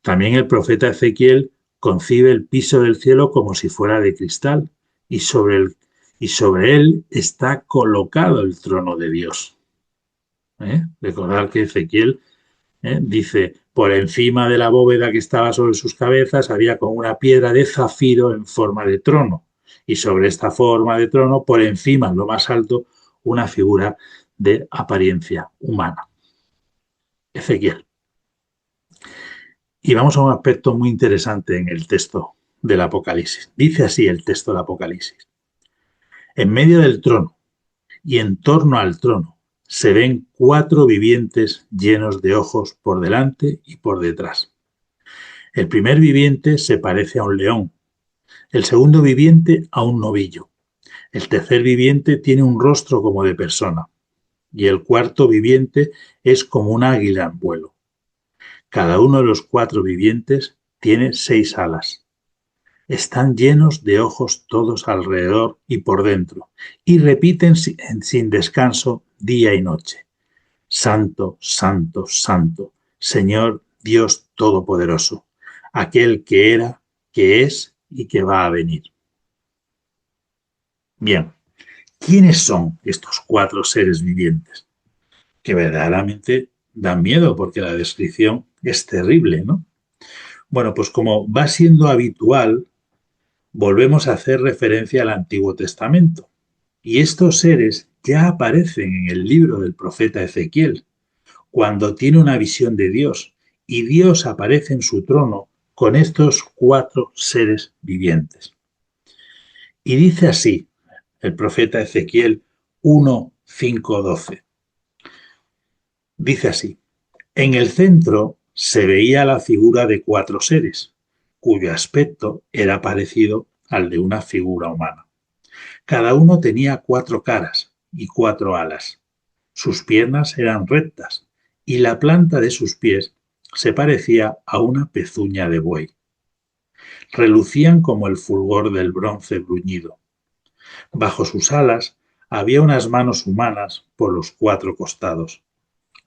También el profeta Ezequiel concibe el piso del cielo como si fuera de cristal y sobre él está colocado el trono de Dios. Recordad que Ezequiel dice: por encima de la bóveda que estaba sobre sus cabezas había como una piedra de zafiro en forma de trono, y sobre esta forma de trono, por encima, en lo más alto, una figura de apariencia humana. Ezequiel. Y vamos a un aspecto muy interesante en el texto del Apocalipsis. Dice así el texto del Apocalipsis: en medio del trono y en torno al trono se ven 4 vivientes llenos de ojos por delante y por detrás. El primer viviente se parece a un león, el segundo viviente a un novillo, el tercer viviente tiene un rostro como de persona y el cuarto viviente es como un águila en vuelo. Cada uno de los 4 vivientes tiene 6 alas. Están llenos de ojos todos alrededor y por dentro, y repiten sin descanso día y noche: santo, santo, santo, Señor Dios Todopoderoso, aquel que era, que es y que va a venir. Bien, ¿quiénes son estos 4 seres vivientes? Que verdaderamente dan miedo porque la descripción es terrible, ¿no? Bueno, pues como va siendo habitual, volvemos a hacer referencia al Antiguo Testamento. Y estos seres ya aparecen en el libro del profeta Ezequiel, cuando tiene una visión de Dios y Dios aparece en su trono con estos 4 seres vivientes. Y dice así el profeta Ezequiel 1, 5, 12. Dice así: en el centro se veía la figura de 4 seres, cuyo aspecto era parecido al de una figura humana. Cada uno tenía 4 caras y 4 alas. Sus piernas eran rectas y la planta de sus pies se parecía a una pezuña de buey. Relucían como el fulgor del bronce bruñido. Bajo sus alas había unas manos humanas por los 4 costados.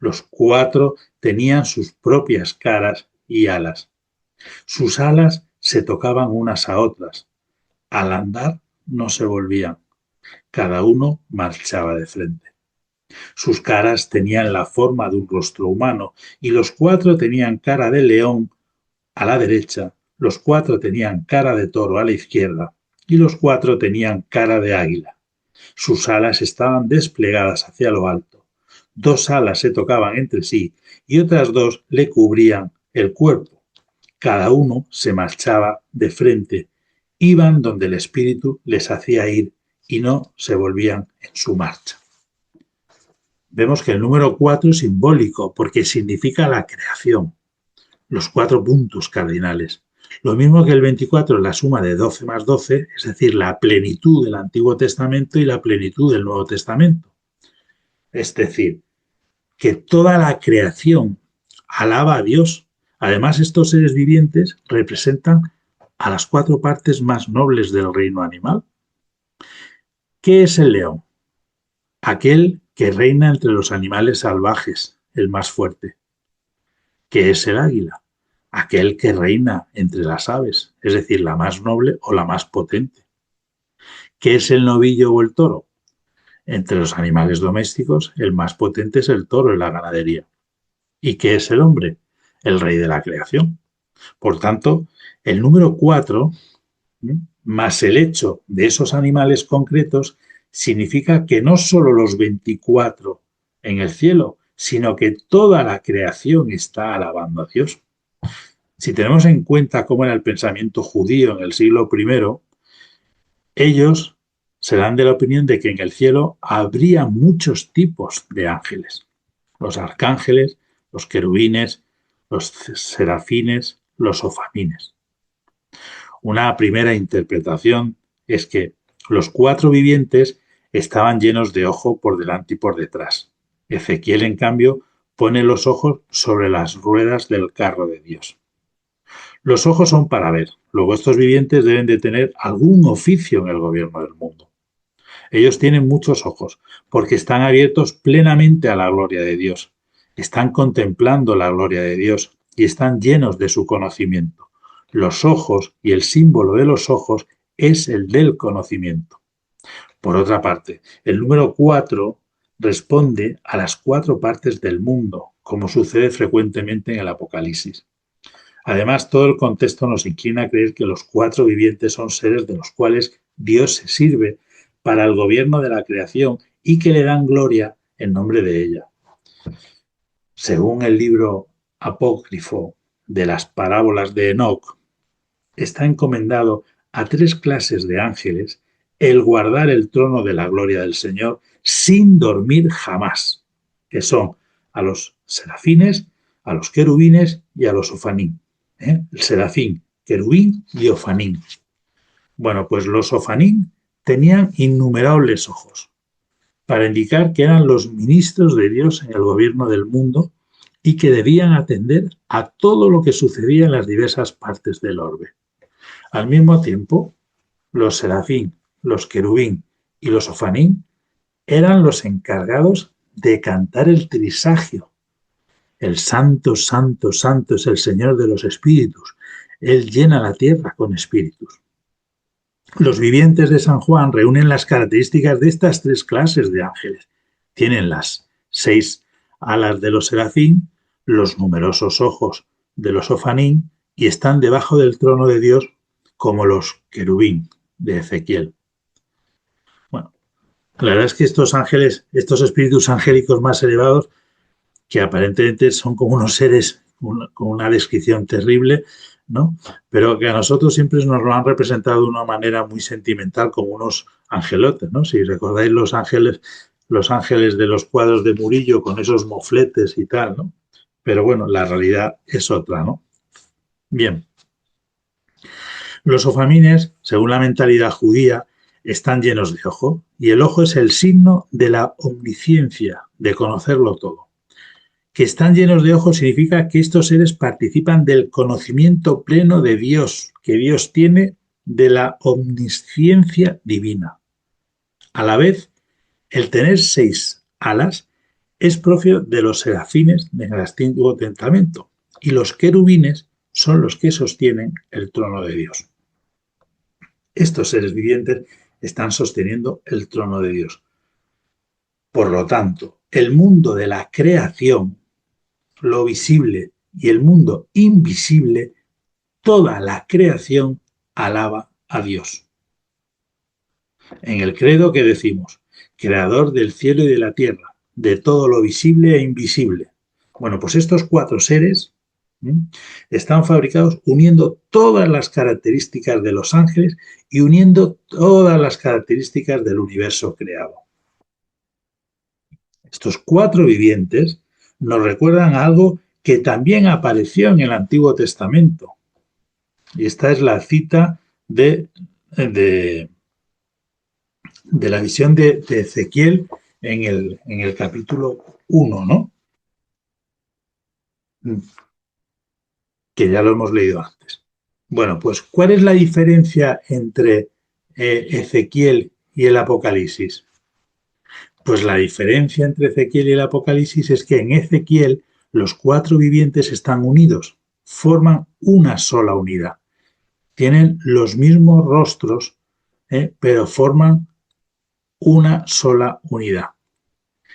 Los 4 tenían sus propias caras y alas. Sus alas se tocaban unas a otras. Al andar no se volvían. Cada uno marchaba de frente. Sus caras tenían la forma de un rostro humano y los 4 tenían cara de león a la derecha, los 4 tenían cara de toro a la izquierda y los 4 tenían cara de águila. Sus alas estaban desplegadas hacia lo alto. 2 alas se tocaban entre sí y otras 2 le cubrían el cuerpo. Cada uno se marchaba de frente. Iban donde el espíritu les hacía ir y no se volvían en su marcha. Vemos que el número 4 es simbólico porque significa la creación, los 4 puntos cardinales. Lo mismo que el 24 es la suma de 12 más 12, es decir, la plenitud del Antiguo Testamento y la plenitud del Nuevo Testamento. Es decir, que toda la creación alaba a Dios. Además, estos seres vivientes representan a las 4 partes más nobles del reino animal. ¿Qué es el león? Aquel que reina entre los animales salvajes, el más fuerte. ¿Qué es el águila? Aquel que reina entre las aves, es decir, la más noble o la más potente. ¿Qué es el novillo o el toro? Entre los animales domésticos, el más potente es el toro en la ganadería. ¿Y qué es el hombre? El rey de la creación. Por tanto, el número 4, más el hecho de esos animales concretos, significa que no solo los 24 en el cielo, sino que toda la creación está alabando a Dios. Si tenemos en cuenta cómo era el pensamiento judío en el siglo I, ellos se dan de la opinión de que en el cielo habría muchos tipos de ángeles. Los arcángeles, los querubines, los serafines, los ofanines. Una primera interpretación es que los 4 vivientes estaban llenos de ojo por delante y por detrás. Ezequiel, en cambio, pone los ojos sobre las ruedas del carro de Dios. Los ojos son para ver. Luego estos vivientes deben de tener algún oficio en el gobierno del mundo. Ellos tienen muchos ojos porque están abiertos plenamente a la gloria de Dios. Están contemplando la gloria de Dios y están llenos de su conocimiento. Los ojos y el símbolo de los ojos es el del conocimiento. Por otra parte, el número 4 responde a las 4 partes del mundo, como sucede frecuentemente en el Apocalipsis. Además, todo el contexto nos inclina a creer que los 4 vivientes son seres de los cuales Dios se sirve para el gobierno de la creación y que le dan gloria en nombre de ella. Según el libro apócrifo de las parábolas de Enoc, está encomendado a 3 clases de ángeles el guardar el trono de la gloria del Señor sin dormir jamás, que son a los serafines, a los querubines y a los ofanín. El serafín, querubín y ofanín. Bueno, pues los ofanín tenían innumerables ojos para indicar que eran los ministros de Dios en el gobierno del mundo y que debían atender a todo lo que sucedía en las diversas partes del orbe. Al mismo tiempo, los serafín, los querubín y los ofanín eran los encargados de cantar el trisagio. El santo, santo, santo es el Señor de los espíritus. Él llena la tierra con espíritus. Los vivientes de San Juan reúnen las características de estas 3 clases de ángeles. Tienen las 6 alas de los serafín, los numerosos ojos de los ofanín y están debajo del trono de Dios como los querubín de Ezequiel. Bueno, La verdad es que estos ángeles, estos espíritus angélicos más elevados, que aparentemente son como unos seres con una descripción terrible, ¿no? Pero que a nosotros siempre nos lo han representado de una manera muy sentimental, como unos angelotes, ¿no? Si recordáis los ángeles de los cuadros de Murillo con esos mofletes y tal, ¿no? Pero bueno, la realidad es otra, ¿no? Bien, los ofamines, según la mentalidad judía, están llenos de ojo, y el ojo es el signo de la omnisciencia, de conocerlo todo. Que están llenos de ojos significa que estos seres participan del conocimiento pleno de Dios, que Dios tiene, de la omnisciencia divina. A la vez, el tener 6 alas es propio de los serafines en el Antiguo Testamento, y los querubines son los que sostienen el trono de Dios. Estos seres vivientes están sosteniendo el trono de Dios. Por lo tanto, el mundo de la creación, lo visible y el mundo invisible, toda la creación alaba a Dios. En el credo que decimos, creador del cielo y de la tierra, de todo lo visible e invisible. Bueno, pues estos 4 seres están fabricados uniendo todas las características de los ángeles y uniendo todas las características del universo creado. Estos 4 vivientes nos recuerdan a algo que también apareció en el Antiguo Testamento. Y esta es la cita de la visión de Ezequiel en el capítulo 1, ¿no? Que ya lo hemos leído antes. Bueno, pues ¿cuál es la diferencia entre Ezequiel y el Apocalipsis? Pues la diferencia entre Ezequiel y el Apocalipsis es que en Ezequiel los 4 vivientes están unidos, forman una sola unidad. Tienen los mismos rostros, pero forman una sola unidad.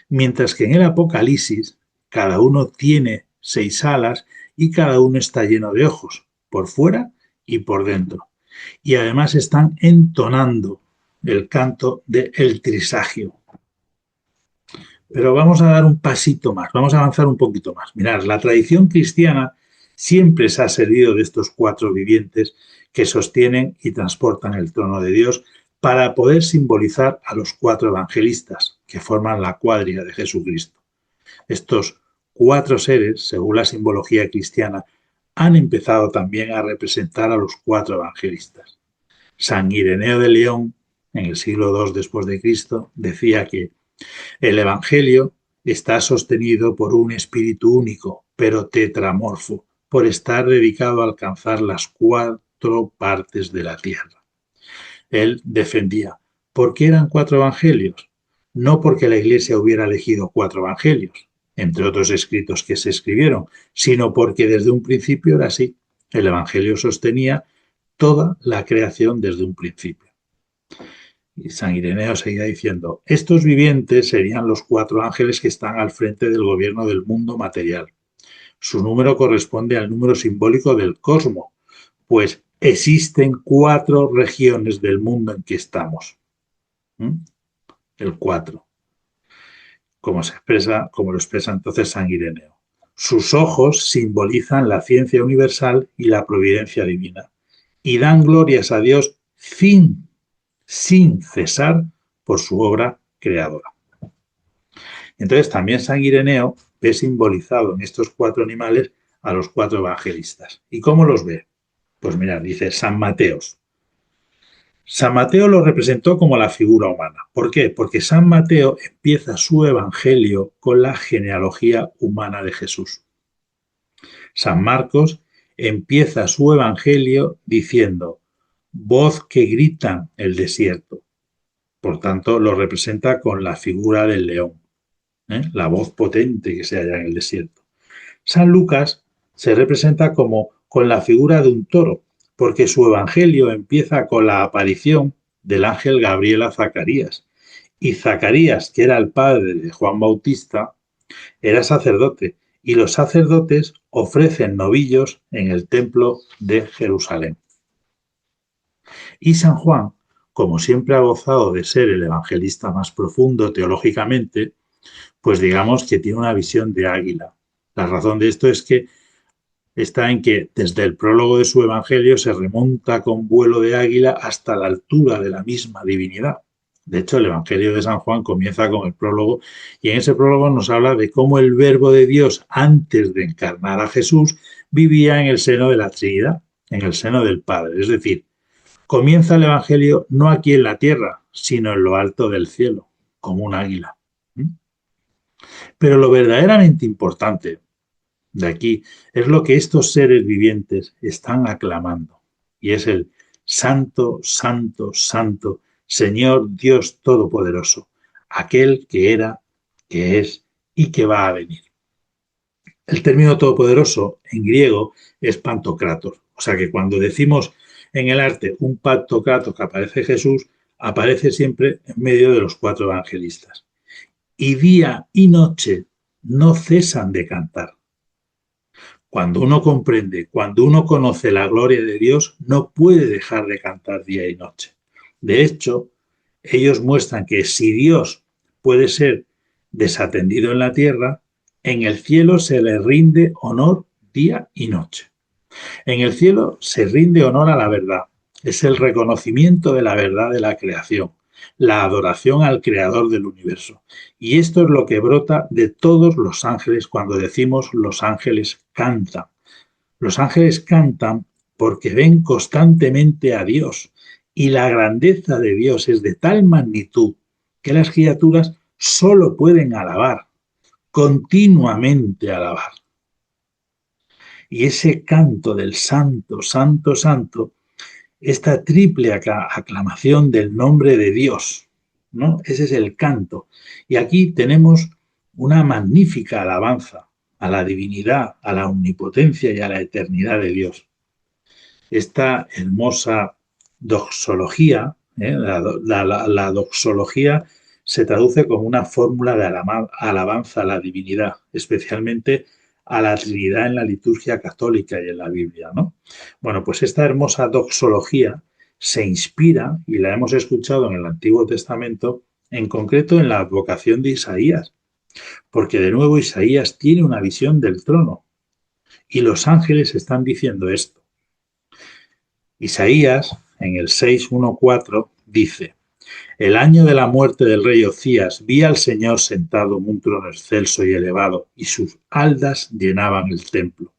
Mientras que en el Apocalipsis cada uno tiene 6 alas y cada uno está lleno de ojos, por fuera y por dentro. Y además están entonando el canto del trisagio. Pero vamos a dar un pasito más, vamos a avanzar un poquito más. Mirad, la tradición cristiana siempre se ha servido de estos 4 vivientes que sostienen y transportan el trono de Dios para poder simbolizar a los 4 evangelistas que forman la cuadriga de Jesucristo. Estos 4 seres, según la simbología cristiana, han empezado también a representar a los 4 evangelistas. San Ireneo de León, en el siglo II después de Cristo, decía que el Evangelio está sostenido por un espíritu único, pero tetramorfo, por estar dedicado a alcanzar las 4 partes de la tierra. Él defendía, ¿por qué eran 4 evangelios? No porque la Iglesia hubiera elegido 4 evangelios, entre otros escritos que se escribieron, sino porque desde un principio era así. El Evangelio sostenía toda la creación desde un principio. Y San Ireneo seguía diciendo, estos vivientes serían los 4 ángeles que están al frente del gobierno del mundo material. Su número corresponde al número simbólico del cosmos, pues existen 4 regiones del mundo en que estamos. El 4. Como lo expresa entonces San Ireneo. Sus ojos simbolizan la ciencia universal y la providencia divina, y dan glorias a Dios sin cesar por su obra creadora. Entonces también San Ireneo ve simbolizado en estos 4 animales a los 4 evangelistas. ¿Y cómo los ve? Pues mirad, dice San Mateos. San Mateo lo representó como la figura humana. ¿Por qué? Porque San Mateo empieza su evangelio con la genealogía humana de Jesús. San Marcos empieza su evangelio diciendo, voz que grita el desierto. Por tanto, lo representa con la figura del león, la voz potente que se halla en el desierto. San Lucas se representa como con la figura de un toro, porque su evangelio empieza con la aparición del ángel Gabriel a Zacarías. Y Zacarías, que era el padre de Juan Bautista, era sacerdote, y los sacerdotes ofrecen novillos en el templo de Jerusalén. Y San Juan, como siempre ha gozado de ser el evangelista más profundo teológicamente, pues digamos que tiene una visión de águila. La razón de esto es que está en que desde el prólogo de su evangelio se remonta con vuelo de águila hasta la altura de la misma divinidad. De hecho, el evangelio de San Juan comienza con el prólogo y en ese prólogo nos habla de cómo el verbo de Dios, antes de encarnar a Jesús, vivía en el seno de la Trinidad, en el seno del Padre. Es decir, comienza el evangelio no aquí en la tierra, sino en lo alto del cielo, como un águila. Pero lo verdaderamente importante de aquí es lo que estos seres vivientes están aclamando, y es el Santo, Santo, Santo, Señor Dios Todopoderoso, aquel que era, que es y que va a venir. El término todopoderoso en griego es pantocrator, o sea que cuando decimos en el arte un pantocrator que aparece Jesús, aparece siempre en medio de los cuatro evangelistas. Y día y noche no cesan de cantar. Cuando uno comprende, cuando uno conoce la gloria de Dios, no puede dejar de cantar día y noche. De hecho, ellos muestran que si Dios puede ser desatendido en la tierra, en el cielo se le rinde honor día y noche. En el cielo se rinde honor a la verdad. Es el reconocimiento de la verdad de la creación, la adoración al creador del universo. Y esto es lo que brota de todos los ángeles cuando decimos los ángeles cantan. Los ángeles cantan porque ven constantemente a Dios y la grandeza de Dios es de tal magnitud que las criaturas solo pueden alabar, continuamente alabar. Y ese canto del Santo, Santo, Santo, esta triple aclamación del nombre de Dios, ¿no? Ese es el canto. Y aquí tenemos una magnífica alabanza a la divinidad, a la omnipotencia y a la eternidad de Dios. Esta hermosa doxología, la doxología se traduce como una fórmula de alabanza a la divinidad, especialmente a la Trinidad en la liturgia católica y en la Biblia, ¿no? Bueno, pues esta hermosa doxología se inspira, y la hemos escuchado en el Antiguo Testamento, en concreto en la advocación de Isaías, porque de nuevo Isaías tiene una visión del trono, y los ángeles están diciendo esto. Isaías, en el 6:1-4, dice: el año de la muerte del rey Ocías vi al Señor sentado en un trono excelso y elevado, y sus haldas llenaban el templo.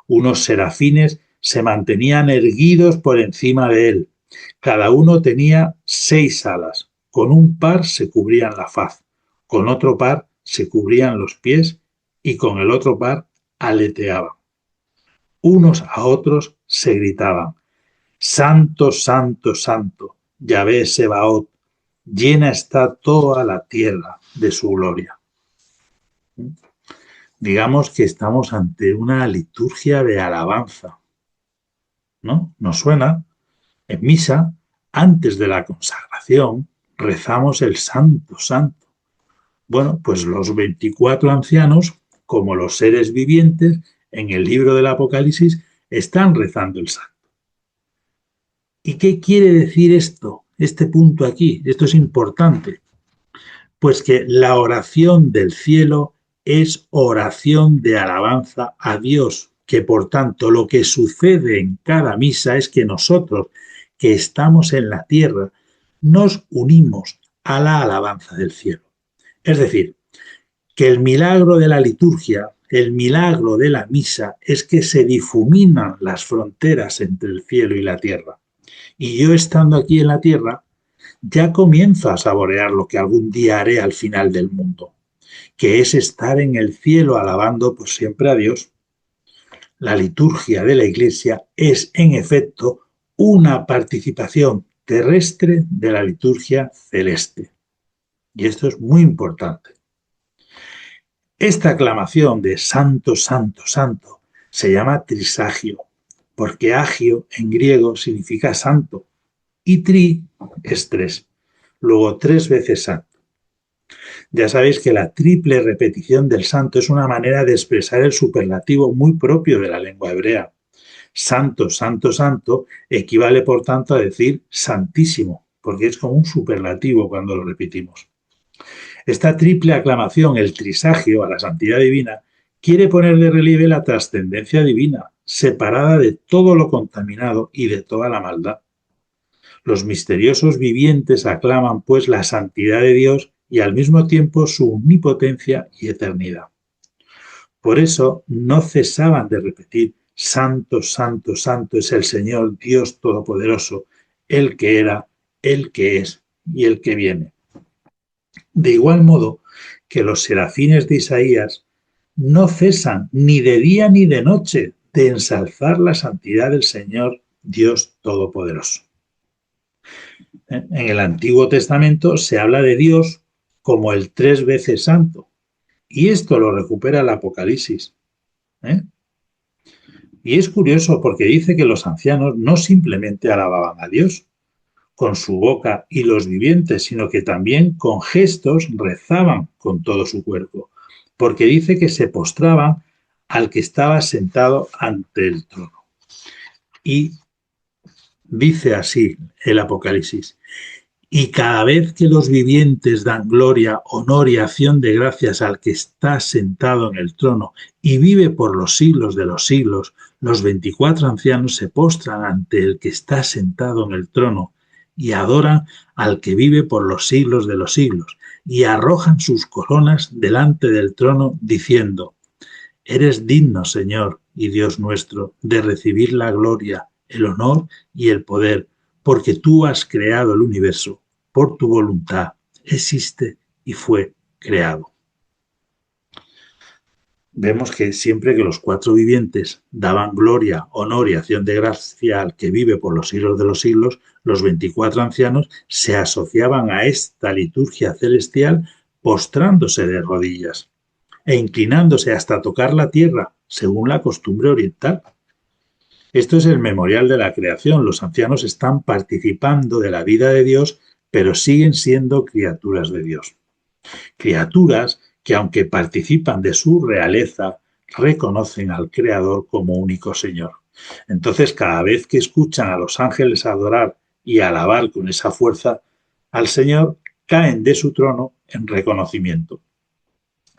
Unos serafines se mantenían erguidos por encima de él. Cada uno tenía 6 alas. Con un par se cubrían la faz, con otro par se cubrían los pies y con el otro par aleteaban. Unos a otros se gritaban: Santo, Santo, Santo, Yahvé Sebaot, llena está toda la tierra de su gloria. Digamos que estamos ante una liturgia de alabanza, ¿no? Nos suena, en misa, antes de la consagración, rezamos el Santo, Santo. Bueno, pues los 24 ancianos, como los seres vivientes, en el libro del Apocalipsis, están rezando el Santo. ¿Y qué quiere decir esto? Este punto aquí, esto es importante. Pues que la oración del cielo es oración de alabanza a Dios, que por tanto lo que sucede en cada misa es que nosotros, que estamos en la tierra, nos unimos a la alabanza del cielo. Es decir, que el milagro de la liturgia, el milagro de la misa, es que se difuminan las fronteras entre el cielo y la tierra. Y yo estando aquí en la tierra, ya comienzo a saborear lo que algún día haré al final del mundo, que es estar en el cielo alabando por siempre a Dios. La liturgia de la Iglesia es, en efecto, una participación terrestre de la liturgia celeste. Y esto es muy importante. Esta aclamación de Santo, Santo, Santo se llama trisagio, porque agio en griego significa santo y tri es 3, luego 3 veces santo. Ya sabéis que la triple repetición del santo es una manera de expresar el superlativo muy propio de la lengua hebrea. Santo, santo, santo equivale por tanto a decir santísimo, porque es como un superlativo cuando lo repetimos. Esta triple aclamación, el trisagio a la santidad divina, quiere poner de relieve la trascendencia divina, separada de todo lo contaminado y de toda la maldad. Los misteriosos vivientes aclaman, pues, la santidad de Dios y al mismo tiempo su omnipotencia y eternidad. Por eso no cesaban de repetir: Santo, santo, santo es el Señor Dios Todopoderoso, el que era, el que es y el que viene. De igual modo que los serafines de Isaías no cesan ni de día ni de noche de ensalzar la santidad del Señor Dios Todopoderoso. En el Antiguo Testamento se habla de Dios como el 3 veces santo, y esto lo recupera el Apocalipsis. Y es curioso porque dice que los ancianos no simplemente alababan a Dios con su boca y los vivientes, sino que también con gestos rezaban con todo su cuerpo, porque dice que se postraban al que estaba sentado ante el trono. Y dice así el Apocalipsis: y cada vez que los vivientes dan gloria, honor y acción de gracias al que está sentado en el trono y vive por los siglos de los siglos, los 24 ancianos se postran ante el que está sentado en el trono y adoran al que vive por los siglos de los siglos, y arrojan sus coronas delante del trono, diciendo: eres digno, Señor y Dios nuestro, de recibir la gloria, el honor y el poder, porque tú has creado el universo, por tu voluntad existe y fue creado. Vemos que siempre que los 4 vivientes daban gloria, honor y acción de gracia al que vive por los siglos de los siglos, los 24 ancianos se asociaban a esta liturgia celestial postrándose de rodillas e inclinándose hasta tocar la tierra, según la costumbre oriental. Esto es el memorial de la creación. Los ancianos están participando de la vida de Dios, pero siguen siendo criaturas de Dios. Criaturas que, aunque participan de su realeza, reconocen al Creador como único Señor. Entonces, cada vez que escuchan a los ángeles adorar y alabar con esa fuerza al Señor, caen de su trono en reconocimiento.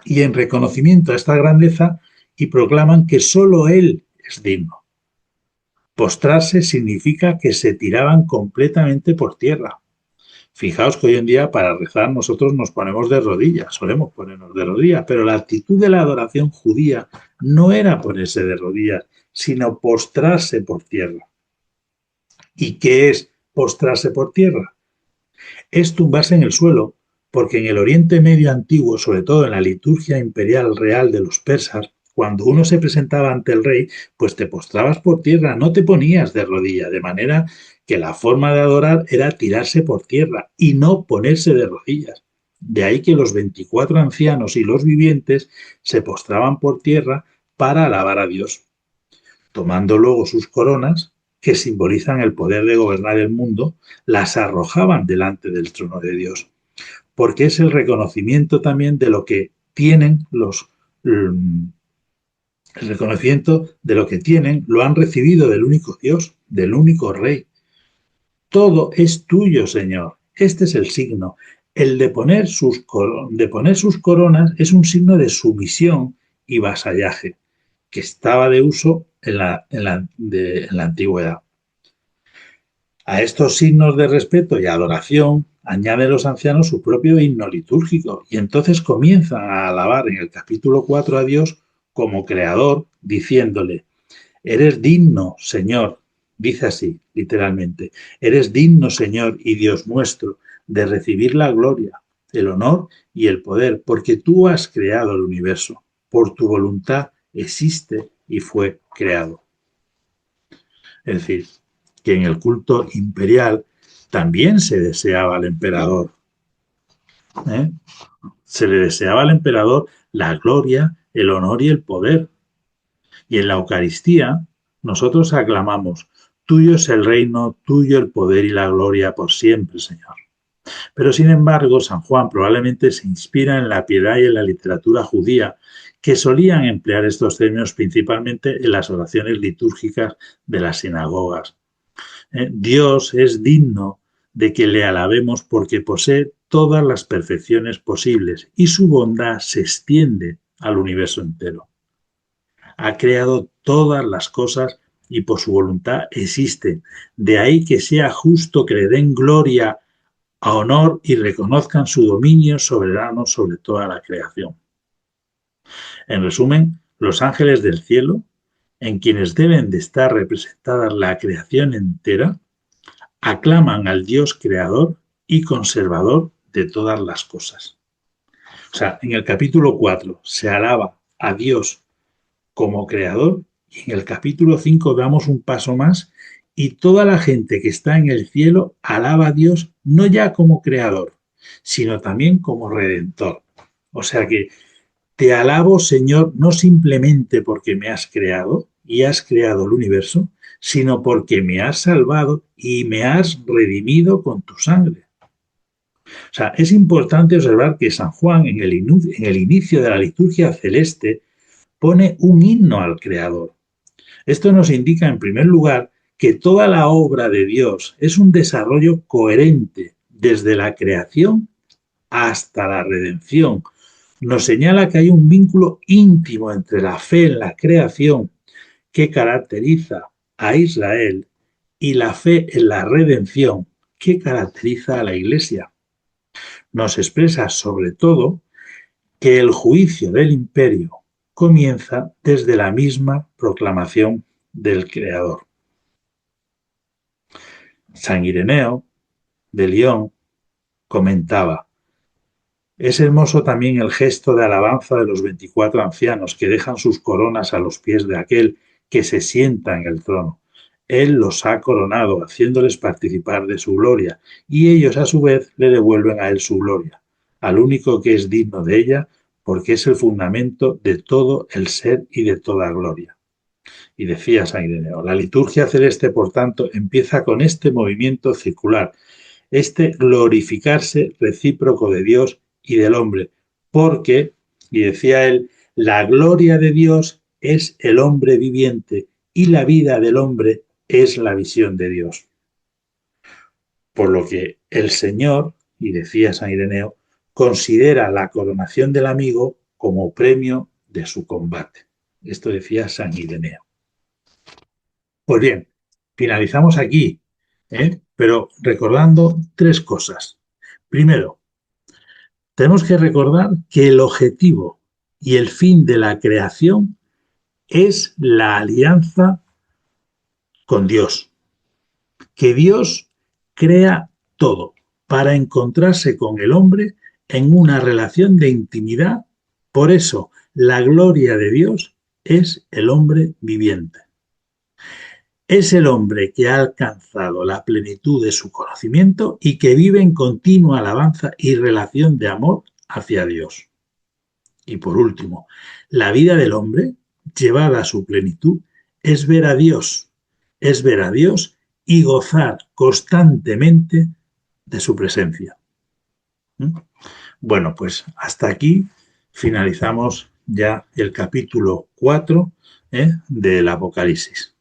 Y en reconocimiento a esta grandeza, y proclaman que solo Él es digno. Postrarse significa que se tiraban completamente por tierra. Fijaos que hoy en día para rezar nosotros nos ponemos de rodillas, solemos ponernos de rodillas, pero la actitud de la adoración judía no era ponerse de rodillas, sino postrarse por tierra. ¿Y qué es postrarse por tierra? Es tumbarse en el suelo, porque en el Oriente Medio antiguo, sobre todo en la liturgia imperial real de los persas, cuando uno se presentaba ante el rey, pues te postrabas por tierra, no te ponías de rodillas, de manera que la forma de adorar era tirarse por tierra y no ponerse de rodillas. De ahí que los 24 ancianos y los vivientes se postraban por tierra para alabar a Dios, tomando luego sus coronas, que simbolizan el poder de gobernar el mundo, las arrojaban delante del trono de Dios, porque es el reconocimiento también de lo que tienen el reconocimiento de lo que tienen, lo han recibido del único Dios, del único Rey. Todo es tuyo, Señor. Este es el signo. El de poner sus coronas es un signo de sumisión y vasallaje, que estaba de uso en la antigüedad. A estos signos de respeto y adoración añaden los ancianos su propio himno litúrgico, y entonces comienzan a alabar en el capítulo 4 a Dios como creador, diciéndole: eres digno, Señor, dice así, literalmente, eres digno, Señor y Dios nuestro, de recibir la gloria, el honor y el poder, porque tú has creado el universo, por tu voluntad existe y fue creado. Es decir, que en el culto imperial también se deseaba al emperador. Se le deseaba al emperador la gloria, el honor y el poder. Y en la Eucaristía nosotros aclamamos: tuyo es el reino, tuyo el poder y la gloria por siempre, Señor. Pero sin embargo, San Juan probablemente se inspira en la piedad y en la literatura judía, que solían emplear estos términos principalmente en las oraciones litúrgicas de las sinagogas. Dios es digno de que le alabemos porque posee todas las perfecciones posibles y su bondad se extiende al universo entero. Ha creado todas las cosas y por su voluntad existen. De ahí que sea justo que le den gloria, a honor y reconozcan su dominio soberano sobre toda la creación. En resumen, los ángeles del cielo, en quienes deben de estar representadas la creación entera, aclaman al Dios creador y conservador de todas las cosas. O sea, en el capítulo 4 se alaba a Dios como creador y en el capítulo 5 damos un paso más y toda la gente que está en el cielo alaba a Dios no ya como creador, sino también como redentor. O sea que te alabo, Señor, no simplemente porque me has creado y has creado el universo, sino porque me has salvado y me has redimido con tu sangre. O sea, es importante observar que San Juan, en el inicio de la liturgia celeste, pone un himno al Creador. Esto nos indica, en primer lugar, que toda la obra de Dios es un desarrollo coherente desde la creación hasta la redención. Nos señala que hay un vínculo íntimo entre la fe en la creación que caracteriza a Israel y la fe en la redención que caracteriza a la Iglesia. Nos expresa sobre todo que el juicio del imperio comienza desde la misma proclamación del Creador. San Ireneo de Lyon comentaba: es hermoso también el gesto de alabanza de los 24 ancianos que dejan sus coronas a los pies de aquel que se sienta en el trono. Él los ha coronado, haciéndoles participar de su gloria, y ellos a su vez le devuelven a él su gloria, al único que es digno de ella, porque es el fundamento de todo el ser y de toda gloria. Y decía San Ireneo: la liturgia celeste, por tanto, empieza con este movimiento circular, este glorificarse recíproco de Dios y del hombre, porque, y decía él, la gloria de Dios es el hombre viviente y la vida del hombre es la visión de Dios. Por lo que el Señor, y decía San Ireneo, considera la coronación del amigo como premio de su combate. Esto decía San Ireneo. Pues bien, finalizamos aquí, pero recordando tres cosas. Primero, tenemos que recordar que el objetivo y el fin de la creación es la alianza con Dios. Que Dios crea todo para encontrarse con el hombre en una relación de intimidad. Por eso, la gloria de Dios es el hombre viviente. Es el hombre que ha alcanzado la plenitud de su conocimiento y que vive en continua alabanza y relación de amor hacia Dios. Y por último, la vida del hombre, llevada a su plenitud, es ver a Dios y gozar constantemente de su presencia. Bueno, pues hasta aquí finalizamos ya el capítulo 4 del Apocalipsis.